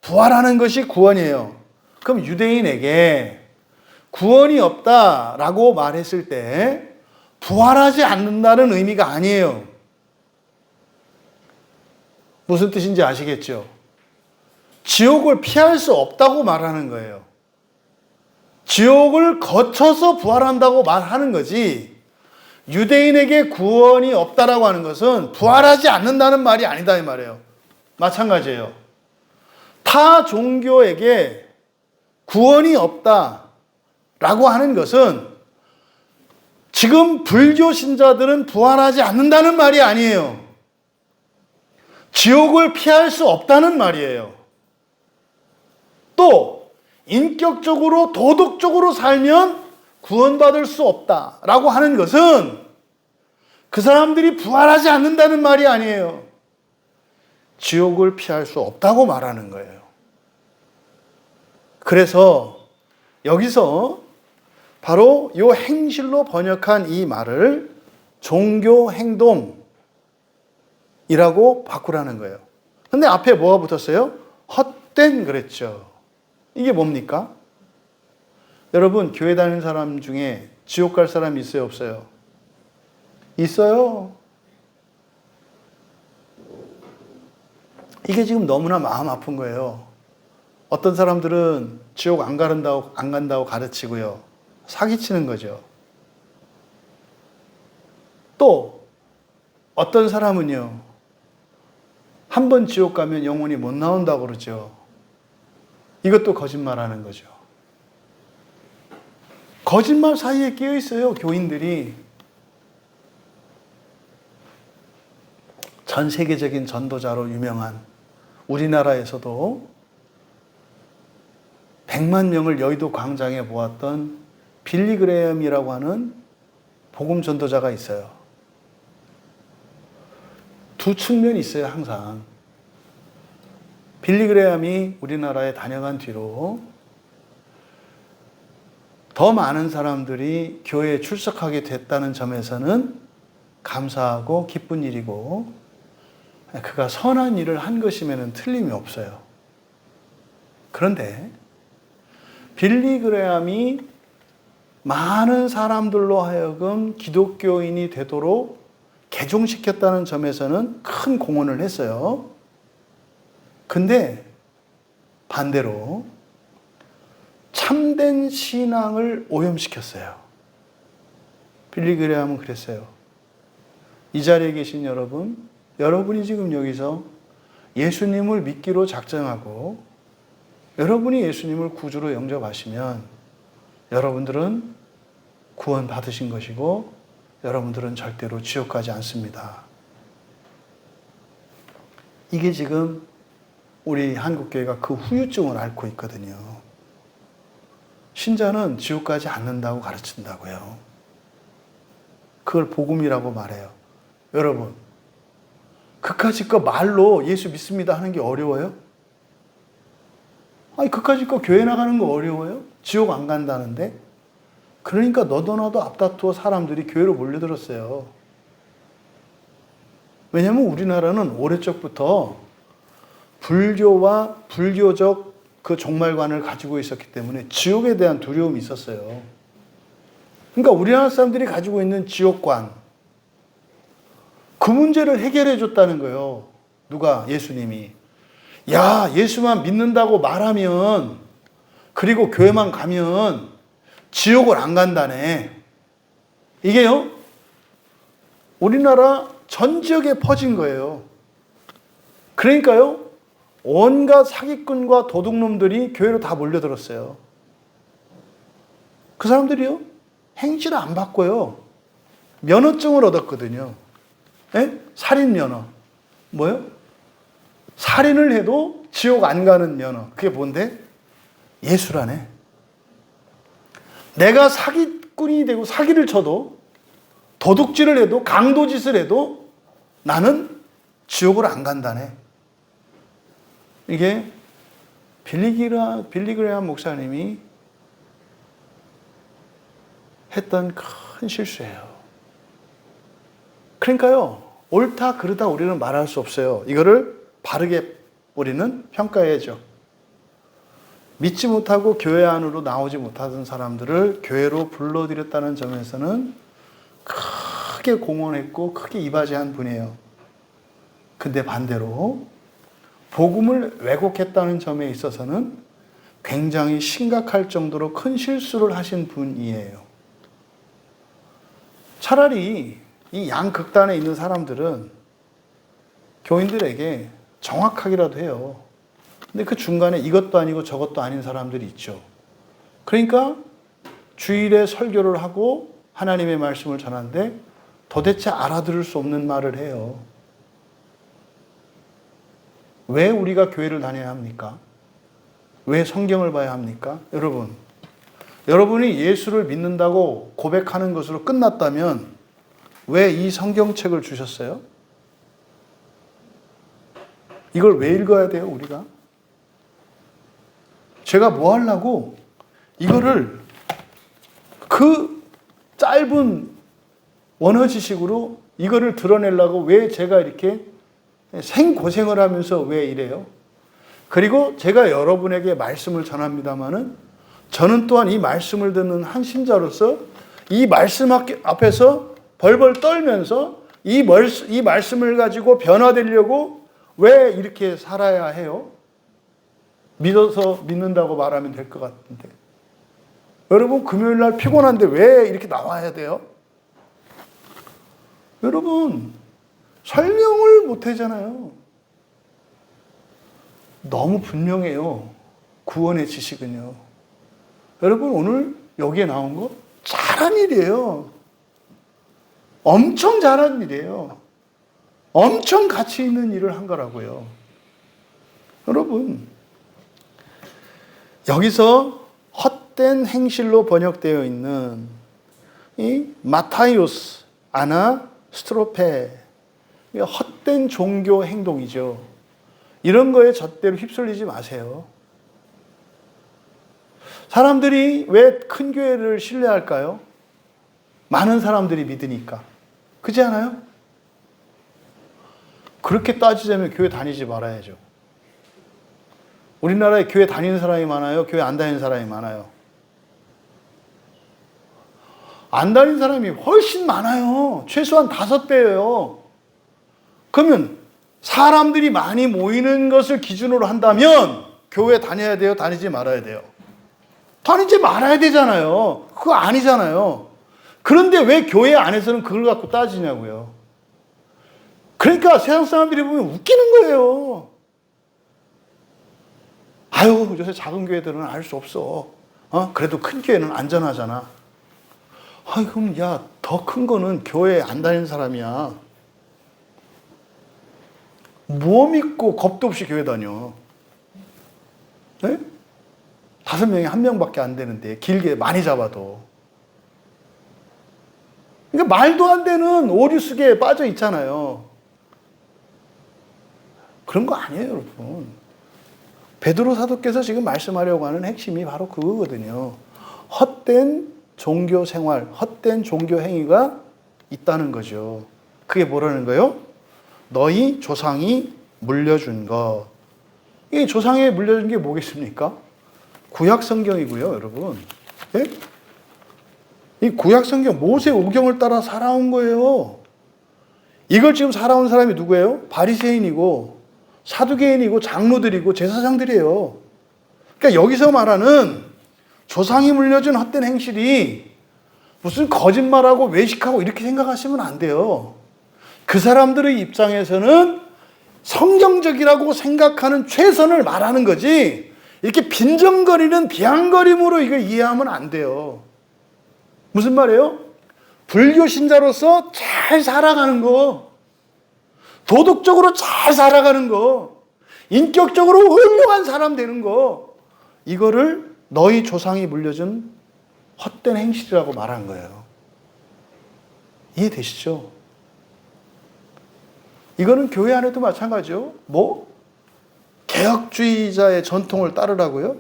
부활하는 것이 구원이에요. 그럼 유대인에게 구원이 없다라고 말했을 때 부활하지 않는다는 의미가 아니에요. 무슨 뜻인지 아시겠죠? 지옥을 피할 수 없다고 말하는 거예요. 지옥을 거쳐서 부활한다고 말하는 거지, 유대인에게 구원이 없다라고 하는 것은 부활하지 않는다는 말이 아니다 이 말이에요. 마찬가지예요. 타 종교에게 구원이 없다라고 하는 것은 지금 불교 신자들은 부활하지 않는다는 말이 아니에요. 지옥을 피할 수 없다는 말이에요. 또 인격적으로 도덕적으로 살면 구원받을 수 없다라고 하는 것은 그 사람들이 부활하지 않는다는 말이 아니에요. 지옥을 피할 수 없다고 말하는 거예요. 그래서 여기서 바로 이 행실로 번역한 이 말을 종교 행동이라고 바꾸라는 거예요. 근데 앞에 뭐가 붙었어요? 헛된 그랬죠. 이게 뭡니까? 여러분, 교회 다니는 사람 중에 지옥 갈 사람 있어요, 없어요? 있어요. 이게 지금 너무나 마음 아픈 거예요. 어떤 사람들은 지옥 안 간다고 가르치고요. 사기치는 거죠. 또 어떤 사람은요, 한 번 지옥 가면 영원히 못 나온다고 그러죠. 이것도 거짓말하는 거죠. 거짓말 사이에 끼어 있어요, 교인들이. 전 세계적인 전도자로 유명한 우리나라에서도 100만 명을 여의도 광장에 모았던 빌리 그레엄이라고 하는 복음 전도자가 있어요. 두 측면이 있어요, 항상. 빌리 그레엄이 우리나라에 다녀간 뒤로 더 많은 사람들이 교회에 출석하게 됐다는 점에서는 감사하고 기쁜 일이고, 그가 선한 일을 한 것이면 틀림이 없어요. 그런데 빌리 그레엄이 많은 사람들로 하여금 기독교인이 되도록 개종시켰다는 점에서는 큰 공헌을 했어요. 근데 반대로 참된 신앙을 오염시켰어요. 빌리 그레엄은 그랬어요. 이 자리에 계신 여러분이 지금 여기서 예수님을 믿기로 작정하고 여러분이 예수님을 구주로 영접하시면 여러분들은 구원 받으신 것이고 여러분들은 절대로 지옥 가지 않습니다. 이게 지금 우리 한국교회가 그 후유증을 앓고 있거든요. 신자는 지옥 가지 않는다고 가르친다고요. 그걸 복음이라고 말해요. 여러분, 그까짓 거 말로 예수 믿습니다 하는 게 어려워요? 아니, 그까짓 거 교회 나가는 거 어려워요? 지옥 안 간다는데? 그러니까 너도 나도 앞다투어 사람들이 교회로 몰려들었어요. 왜냐하면 우리나라는 오래적부터 불교와 불교적 그 종말관을 가지고 있었기 때문에 지옥에 대한 두려움이 있었어요. 그러니까 우리나라 사람들이 가지고 있는 지옥관, 그 문제를 해결해 줬다는 거예요. 누가? 예수님이. 야, 예수만 믿는다고 말하면, 그리고 교회만 가면 지옥을 안 간다네. 이게요, 우리나라 전 지역에 퍼진 거예요. 그러니까요, 온갖 사기꾼과 도둑놈들이 교회로 다 몰려들었어요. 그 사람들이요, 행실을 안 바꿔요. 면허증을 얻었거든요. 예? 살인 면허. 뭐요? 살인을 해도 지옥 안 가는 면허. 그게 뭔데? 예수라네. 내가 사기꾼이 되고 사기를 쳐도, 도둑질을 해도, 강도짓을 해도 나는 지옥을 안 간다네. 이게 빌리 그레엄 목사님이 했던 큰 실수예요. 그러니까요, 옳다 그르다 우리는 말할 수 없어요. 이거를 바르게 우리는 평가해야죠. 믿지 못하고 교회 안으로 나오지 못하던 사람들을 교회로 불러들였다는 점에서는 크게 공헌했고 크게 이바지한 분이에요. 근데 반대로 복음을 왜곡했다는 점에 있어서는 굉장히 심각할 정도로 큰 실수를 하신 분이에요. 차라리 이 양극단에 있는 사람들은 교인들에게 정확하기라도 해요. 근데 그 중간에 이것도 아니고 저것도 아닌 사람들이 있죠. 그러니까 주일에 설교를 하고 하나님의 말씀을 전하는데 도대체 알아들을 수 없는 말을 해요. 왜 우리가 교회를 다녀야 합니까? 왜 성경을 봐야 합니까? 여러분이 예수를 믿는다고 고백하는 것으로 끝났다면 왜 이 성경책을 주셨어요? 이걸 왜 읽어야 돼요, 우리가? 제가 뭐 하려고 이거를 그 짧은 원어 지식으로 이거를 드러내려고 왜 제가 이렇게 생고생을 하면서 왜 이래요? 그리고 제가 여러분에게 말씀을 전합니다마는 저는 또한 이 말씀을 듣는 한 신자로서 이 말씀 앞에서 벌벌 떨면서 이 말씀을 가지고 변화되려고 왜 이렇게 살아야 해요? 믿어서 믿는다고 말하면 될 것 같은데. 여러분, 금요일 날 피곤한데 왜 이렇게 나와야 돼요? 여러분, 설명을 못 하잖아요. 너무 분명해요. 구원의 지식은요. 여러분, 오늘 여기에 나온 거 잘한 일이에요. 엄청 잘한 일이에요. 엄청 가치 있는 일을 한 거라고요. 여러분, 여기서 헛된 행실로 번역되어 있는 이 마타이오스, 아나, 스트로페, 헛된 종교 행동이죠. 이런 거에 잣대로 휩쓸리지 마세요. 사람들이 왜 큰 교회를 신뢰할까요? 많은 사람들이 믿으니까. 그렇지 않아요? 그렇게 따지자면 교회 다니지 말아야죠. 우리나라에 교회 다니는 사람이 많아요? 교회 안 다니는 사람이 많아요? 안 다니는 사람이 훨씬 많아요. 최소한 5배예요. 그러면 사람들이 많이 모이는 것을 기준으로 한다면 교회 다녀야 돼요? 다니지 말아야 돼요? 다니지 말아야 되잖아요. 그거 아니잖아요. 그런데 왜 교회 안에서는 그걸 갖고 따지냐고요. 그러니까 세상 사람들이 보면 웃기는 거예요. 아유, 요새 작은 교회들은 알 수 없어. 그래도 큰 교회는 안전하잖아. 아이, 그럼 야, 더 큰 거는 교회 안 다니는 사람이야. 뭐 믿고 겁도 없이 교회 다녀? 네? 5명에 1명밖에 안 되는데, 길게 많이 잡아도. 그러니까 말도 안 되는 오류 속에 빠져 있잖아요. 그런 거 아니에요, 여러분. 베드로 사도께서 지금 말씀하려고 하는 핵심이 바로 그거거든요. 헛된 종교 생활, 헛된 종교 행위가 있다는 거죠. 그게 뭐라는 거예요? 너희 조상이 물려준 것. 이 조상에 물려준 게 뭐겠습니까? 구약 성경이고요, 여러분. 네? 이 구약 성경, 모세 오경을 따라 살아온 거예요. 이걸 지금 살아온 사람이 누구예요? 바리새인이고 사두개인이고 장로들이고 제사장들이에요. 그러니까 여기서 말하는 조상이 물려준 헛된 행실이 무슨 거짓말하고 외식하고 이렇게 생각하시면 안 돼요. 그 사람들의 입장에서는 성경적이라고 생각하는 최선을 말하는 거지, 이렇게 빈정거리는 비아냥거림으로 이걸 이해하면 안 돼요. 무슨 말이에요? 불교 신자로서 잘 살아가는 거, 도덕적으로 잘 살아가는 거, 인격적으로 훌륭한 사람 되는 거, 이거를 너희 조상이 물려준 헛된 행실이라고 말한 거예요. 이해되시죠? 이거는 교회 안에도 마찬가지죠. 뭐? 개혁주의자의 전통을 따르라고요?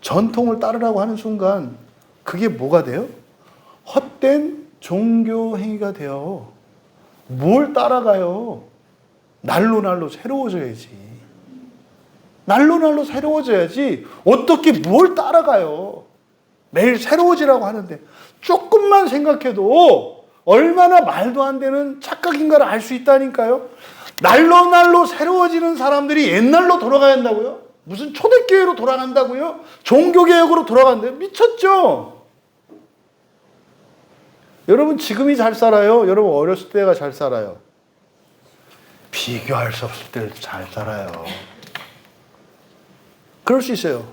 전통을 따르라고 하는 순간 그게 뭐가 돼요? 헛된 종교 행위가 돼요. 뭘 따라가요? 날로 새로워져야지. 날로 새로워져야지. 어떻게 뭘 따라가요? 매일 새로워지라고 하는데 조금만 생각해도 얼마나 말도 안 되는 착각인가를 알 수 있다니까요. 날로 새로워지는 사람들이 옛날로 돌아가야 한다고요? 무슨 초대교회로 돌아간다고요? 종교개혁으로 돌아간다고요? 미쳤죠? 여러분, 지금이 잘 살아요? 여러분, 어렸을 때가 잘 살아요? 비교할 수 없을 때 잘 살아요. 그럴 수 있어요.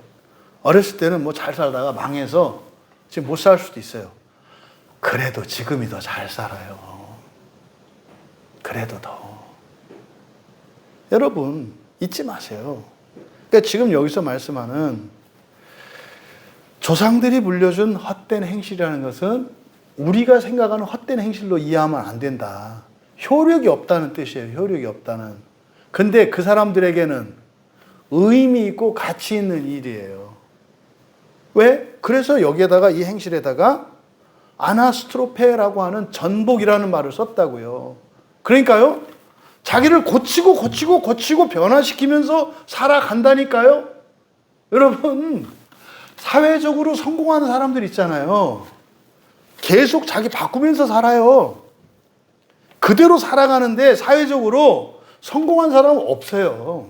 어렸을 때는 뭐 잘 살다가 망해서 지금 못 살 수도 있어요. 그래도 지금이 더 잘 살아요. 그래도 더. 여러분 잊지 마세요. 그러니까 지금 여기서 말씀하는 조상들이 물려준 헛된 행실이라는 것은 우리가 생각하는 헛된 행실로 이해하면 안 된다. 효력이 없다는 뜻이에요. 효력이 없다는. 근데 그 사람들에게는 의미 있고 가치 있는 일이에요. 왜? 그래서 여기에다가 이 행실에다가 아나스트로페라고 하는 전복이라는 말을 썼다고요. 그러니까요. 자기를 고치고 변화시키면서 살아간다니까요. 여러분, 사회적으로 성공하는 사람들 있잖아요. 계속 자기 바꾸면서 살아요. 그대로 살아가는데 사회적으로 성공한 사람은 없어요.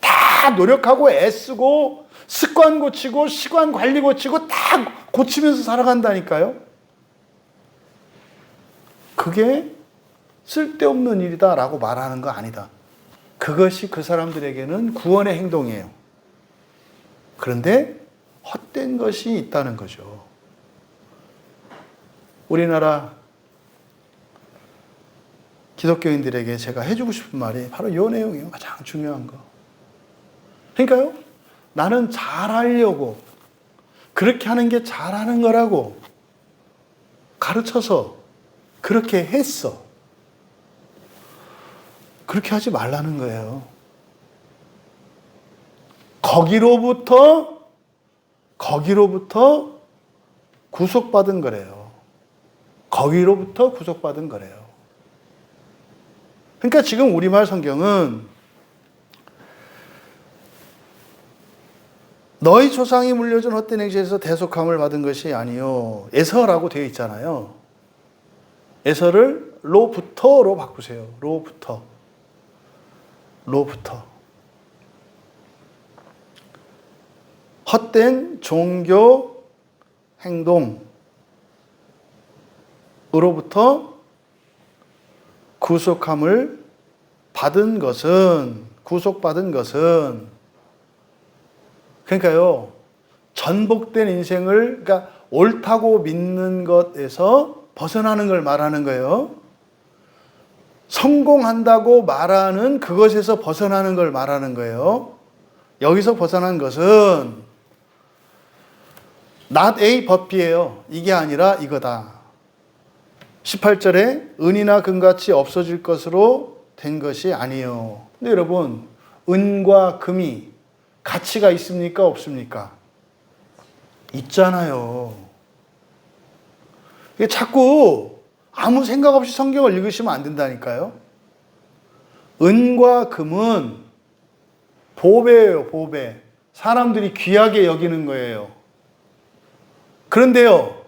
다 노력하고 애쓰고 습관 고치고 시간 관리 고치고 다 고치면서 살아간다니까요. 그게 쓸데없는 일이다라고 말하는 거 아니다. 그것이 그 사람들에게는 구원의 행동이에요. 그런데 헛된 것이 있다는 거죠. 우리나라 기독교인들에게 제가 해주고 싶은 말이 바로 이 내용이에요. 가장 중요한 거. 그러니까요. 나는 잘하려고 그렇게 하는 게 잘하는 거라고 가르쳐서 그렇게 했어. 그렇게 하지 말라는 거예요. 거기로부터 구속받은 거래요. 거기로부터 구속받은 거래요. 그러니까 지금 우리말 성경은 너희 조상이 물려준 헛된 행실에서 대속함을 받은 것이 아니요. 에서라고 되어 있잖아요. 에서를 로부터로 바꾸세요. 로부터. 헛된 종교 행동으로부터 구속받은 것은 그러니까요. 전복된 인생을 그러니까 옳다고 믿는 것에서 벗어나는 걸 말하는 거예요. 성공한다고 말하는 그것에서 벗어나는 걸 말하는 거예요. 여기서 벗어난 것은 not A but B예요. 이게 아니라 이거다. 18절에 은이나 금같이 없어질 것으로 된 것이 아니에요. 근데 여러분, 은과 금이 가치가 있습니까? 없습니까? 있잖아요. 이게 자꾸 아무 생각 없이 성경을 읽으시면 안 된다니까요. 은과 금은 보배예요, 보배. 사람들이 귀하게 여기는 거예요. 그런데요,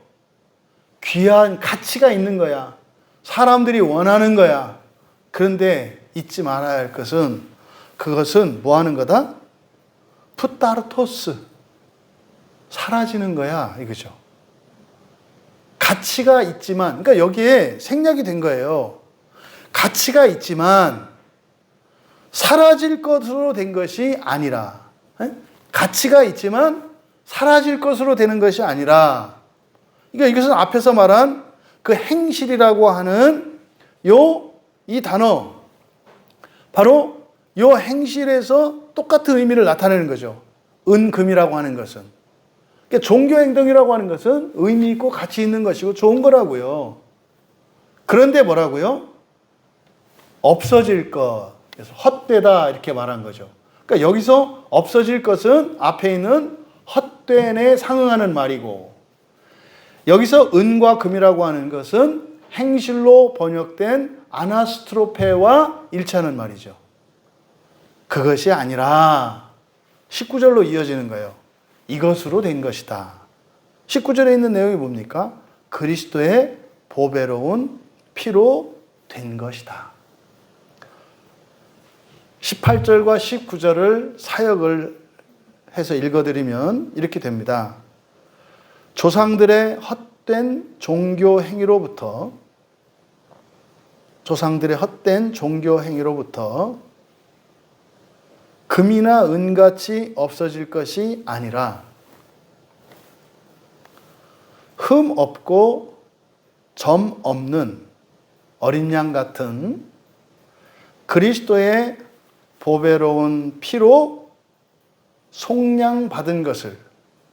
귀한 가치가 있는 거야. 사람들이 원하는 거야. 그런데 잊지 말아야 할 것은 그것은 뭐 하는 거다? 푸타르토스. 사라지는 거야, 이거죠. 가치가 있지만, 그러니까 여기에 생략이 된 거예요. 가치가 있지만 사라질 것으로 된 것이 아니라, 가치가 있지만 사라질 것으로 되는 것이 아니라, 그러니까 이것은 앞에서 말한 그 행실이라고 하는 이 단어, 바로 이 행실에서 똑같은 의미를 나타내는 거죠. 은금이라고 하는 것은. 그러니까 종교 행동이라고 하는 것은 의미 있고 가치 있는 것이고 좋은 거라고요. 그런데 뭐라고요? 없어질 것. 그래서 헛되다 이렇게 말한 거죠. 그러니까 여기서 없어질 것은 앞에 있는 헛된에 상응하는 말이고, 여기서 은과 금이라고 하는 것은 행실로 번역된 아나스트로페와 일치하는 말이죠. 그것이 아니라 19절로 이어지는 거예요. 이것으로 된 것이다. 19절에 있는 내용이 뭡니까? 그리스도의 보배로운 피로 된 것이다. 18절과 19절을 사역을 해서 읽어드리면 이렇게 됩니다. 조상들의 헛된 종교 행위로부터 금이나 은같이 없어질 것이 아니라 흠 없고 점 없는 어린 양 같은 그리스도의 보배로운 피로 속량받은 것을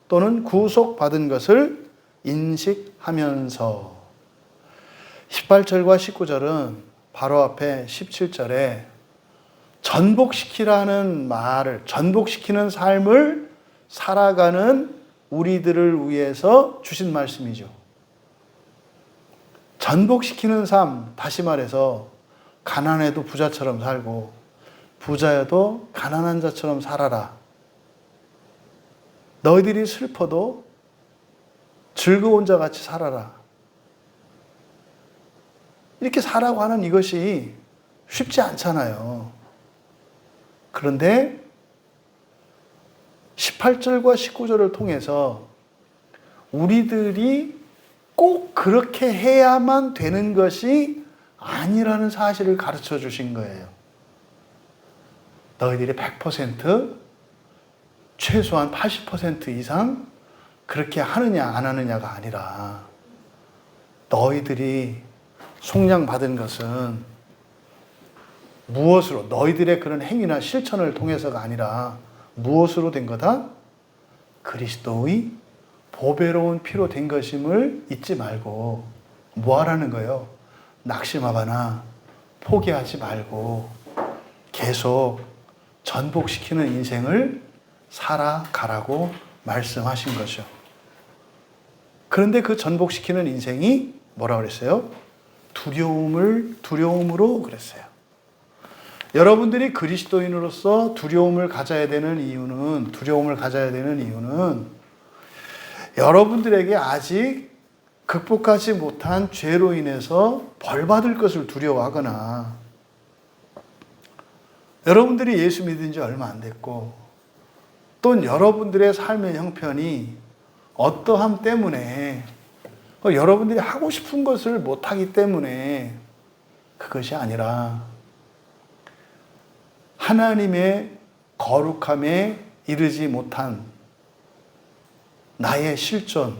또는 구속받은 것을 인식하면서 18절과 19절은 바로 앞에 17절에 전복시키라는 말을, 전복시키는 삶을 살아가는 우리들을 위해서 주신 말씀이죠. 전복시키는 삶, 다시 말해서 가난해도 부자처럼 살고 부자여도 가난한 자처럼 살아라. 너희들이 슬퍼도 즐거운 자 같이 살아라. 이렇게 살라고 하는 이것이 쉽지 않잖아요. 그런데 18절과 19절을 통해서 우리들이 꼭 그렇게 해야만 되는 것이 아니라는 사실을 가르쳐 주신 거예요. 너희들이 100% 최소한 80% 이상 그렇게 하느냐 안 하느냐가 아니라 너희들이 속량받은 것은 무엇으로, 너희들의 그런 행위나 실천을 통해서가 아니라 무엇으로 된 거다? 그리스도의 보배로운 피로 된 것임을 잊지 말고 뭐 하라는 거예요? 낙심하거나 포기하지 말고 계속 전복시키는 인생을 살아가라고 말씀하신 거죠. 그런데 그 전복시키는 인생이 뭐라 그랬어요? 두려움으로 그랬어요. 여러분들이 그리스도인으로서 두려움을 가져야 되는 이유는 여러분들에게 아직 극복하지 못한 죄로 인해서 벌받을 것을 두려워하거나 여러분들이 예수 믿은 지 얼마 안 됐고 또 여러분들의 삶의 형편이 어떠함 때문에 여러분들이 하고 싶은 것을 못하기 때문에 그것이 아니라 하나님의 거룩함에 이르지 못한 나의 실존,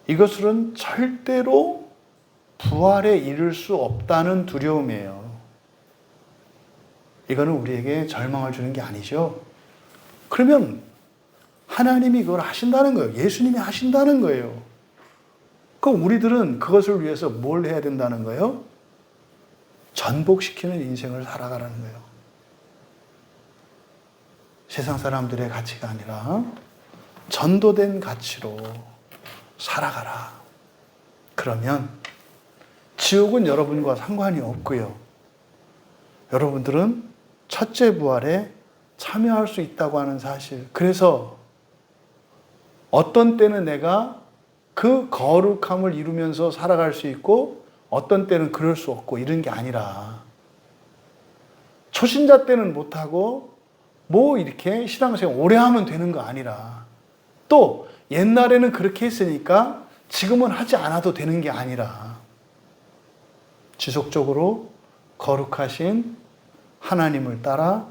이것은 절대로 부활에 이를 수 없다는 두려움이에요. 이거는 우리에게 절망을 주는 게 아니죠. 그러면 하나님이 그걸 하신다는 거예요. 예수님이 하신다는 거예요. 그럼 우리들은 그것을 위해서 뭘 해야 된다는 거예요? 전복시키는 인생을 살아가라는 거예요. 세상 사람들의 가치가 아니라 전도된 가치로 살아가라. 그러면 지옥은 여러분과 상관이 없고요. 여러분들은 첫째 부활에 참여할 수 있다고 하는 사실. 그래서 어떤 때는 내가 그 거룩함을 이루면서 살아갈 수 있고 어떤 때는 그럴 수 없고 이런 게 아니라 초신자 때는 못하고 뭐 이렇게 신앙생활 오래 하면 되는 거 아니라 또 옛날에는 그렇게 했으니까 지금은 하지 않아도 되는 게 아니라 지속적으로 거룩하신 하나님을 따라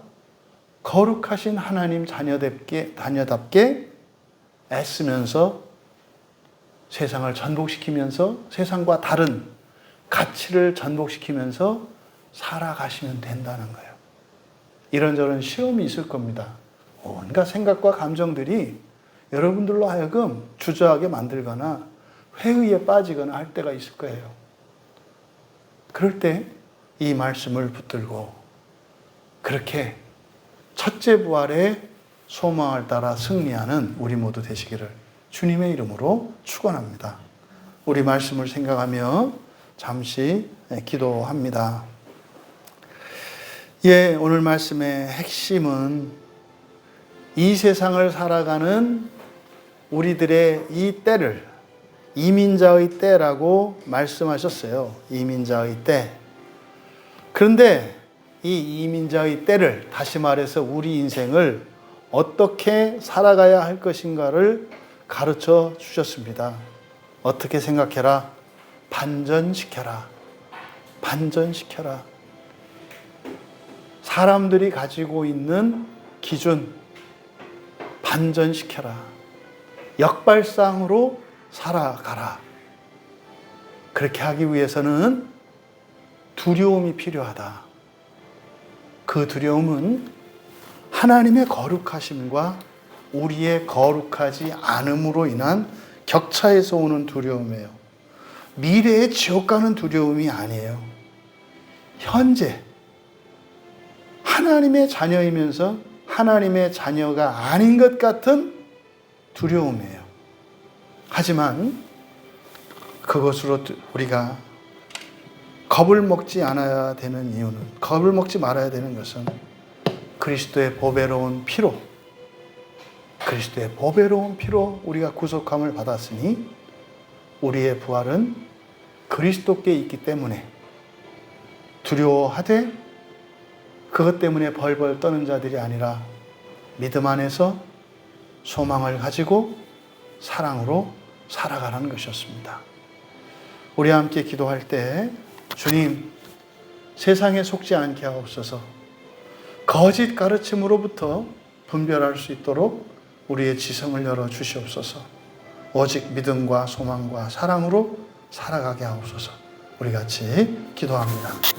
거룩하신 하나님 자녀답게 애쓰면서 세상을 전복시키면서 세상과 다른 가치를 전복시키면서 살아가시면 된다는 거예요. 이런저런 시험이 있을 겁니다. 온갖 생각과 감정들이 여러분들로 하여금 주저하게 만들거나 회의에 빠지거나 할 때가 있을 거예요. 그럴 때 이 말씀을 붙들고 그렇게 첫째 부활의 소망을 따라 승리하는 우리 모두 되시기를 주님의 이름으로 축원합니다. 우리 말씀을 생각하며 잠시 기도합니다. 오늘 말씀의 핵심은 이 세상을 살아가는 우리들의 이 때를 이민자의 때라고 말씀하셨어요. 이민자의 때. 그런데 이 이민자의 때를, 다시 말해서 우리 인생을 어떻게 살아가야 할 것인가를 가르쳐 주셨습니다. 어떻게 생각해라? 반전시켜라. 반전시켜라. 사람들이 가지고 있는 기준, 반전시켜라. 역발상으로 살아가라. 그렇게 하기 위해서는 두려움이 필요하다. 그 두려움은 하나님의 거룩하심과 우리의 거룩하지 않음으로 인한 격차에서 오는 두려움이에요. 미래에 지옥 가는 두려움이 아니에요. 현재 하나님의 자녀이면서 하나님의 자녀가 아닌 것 같은 두려움이에요. 하지만 그것으로 우리가 겁을 먹지 않아야 되는 이유는, 겁을 먹지 말아야 되는 것은 그리스도의 보배로운 피로, 그리스도의 보배로운 피로 우리가 구속함을 받았으니 우리의 부활은 그리스도께 있기 때문에 두려워하되 그것 때문에 벌벌 떠는 자들이 아니라 믿음 안에서 소망을 가지고 사랑으로 살아가라는 것이었습니다. 우리 함께 기도할 때 주님, 세상에 속지 않게 하옵소서. 거짓 가르침으로부터 분별할 수 있도록 우리의 지성을 열어 주시옵소서. 오직 믿음과 소망과 사랑으로 살아가게 하옵소서. 우리 같이 기도합니다.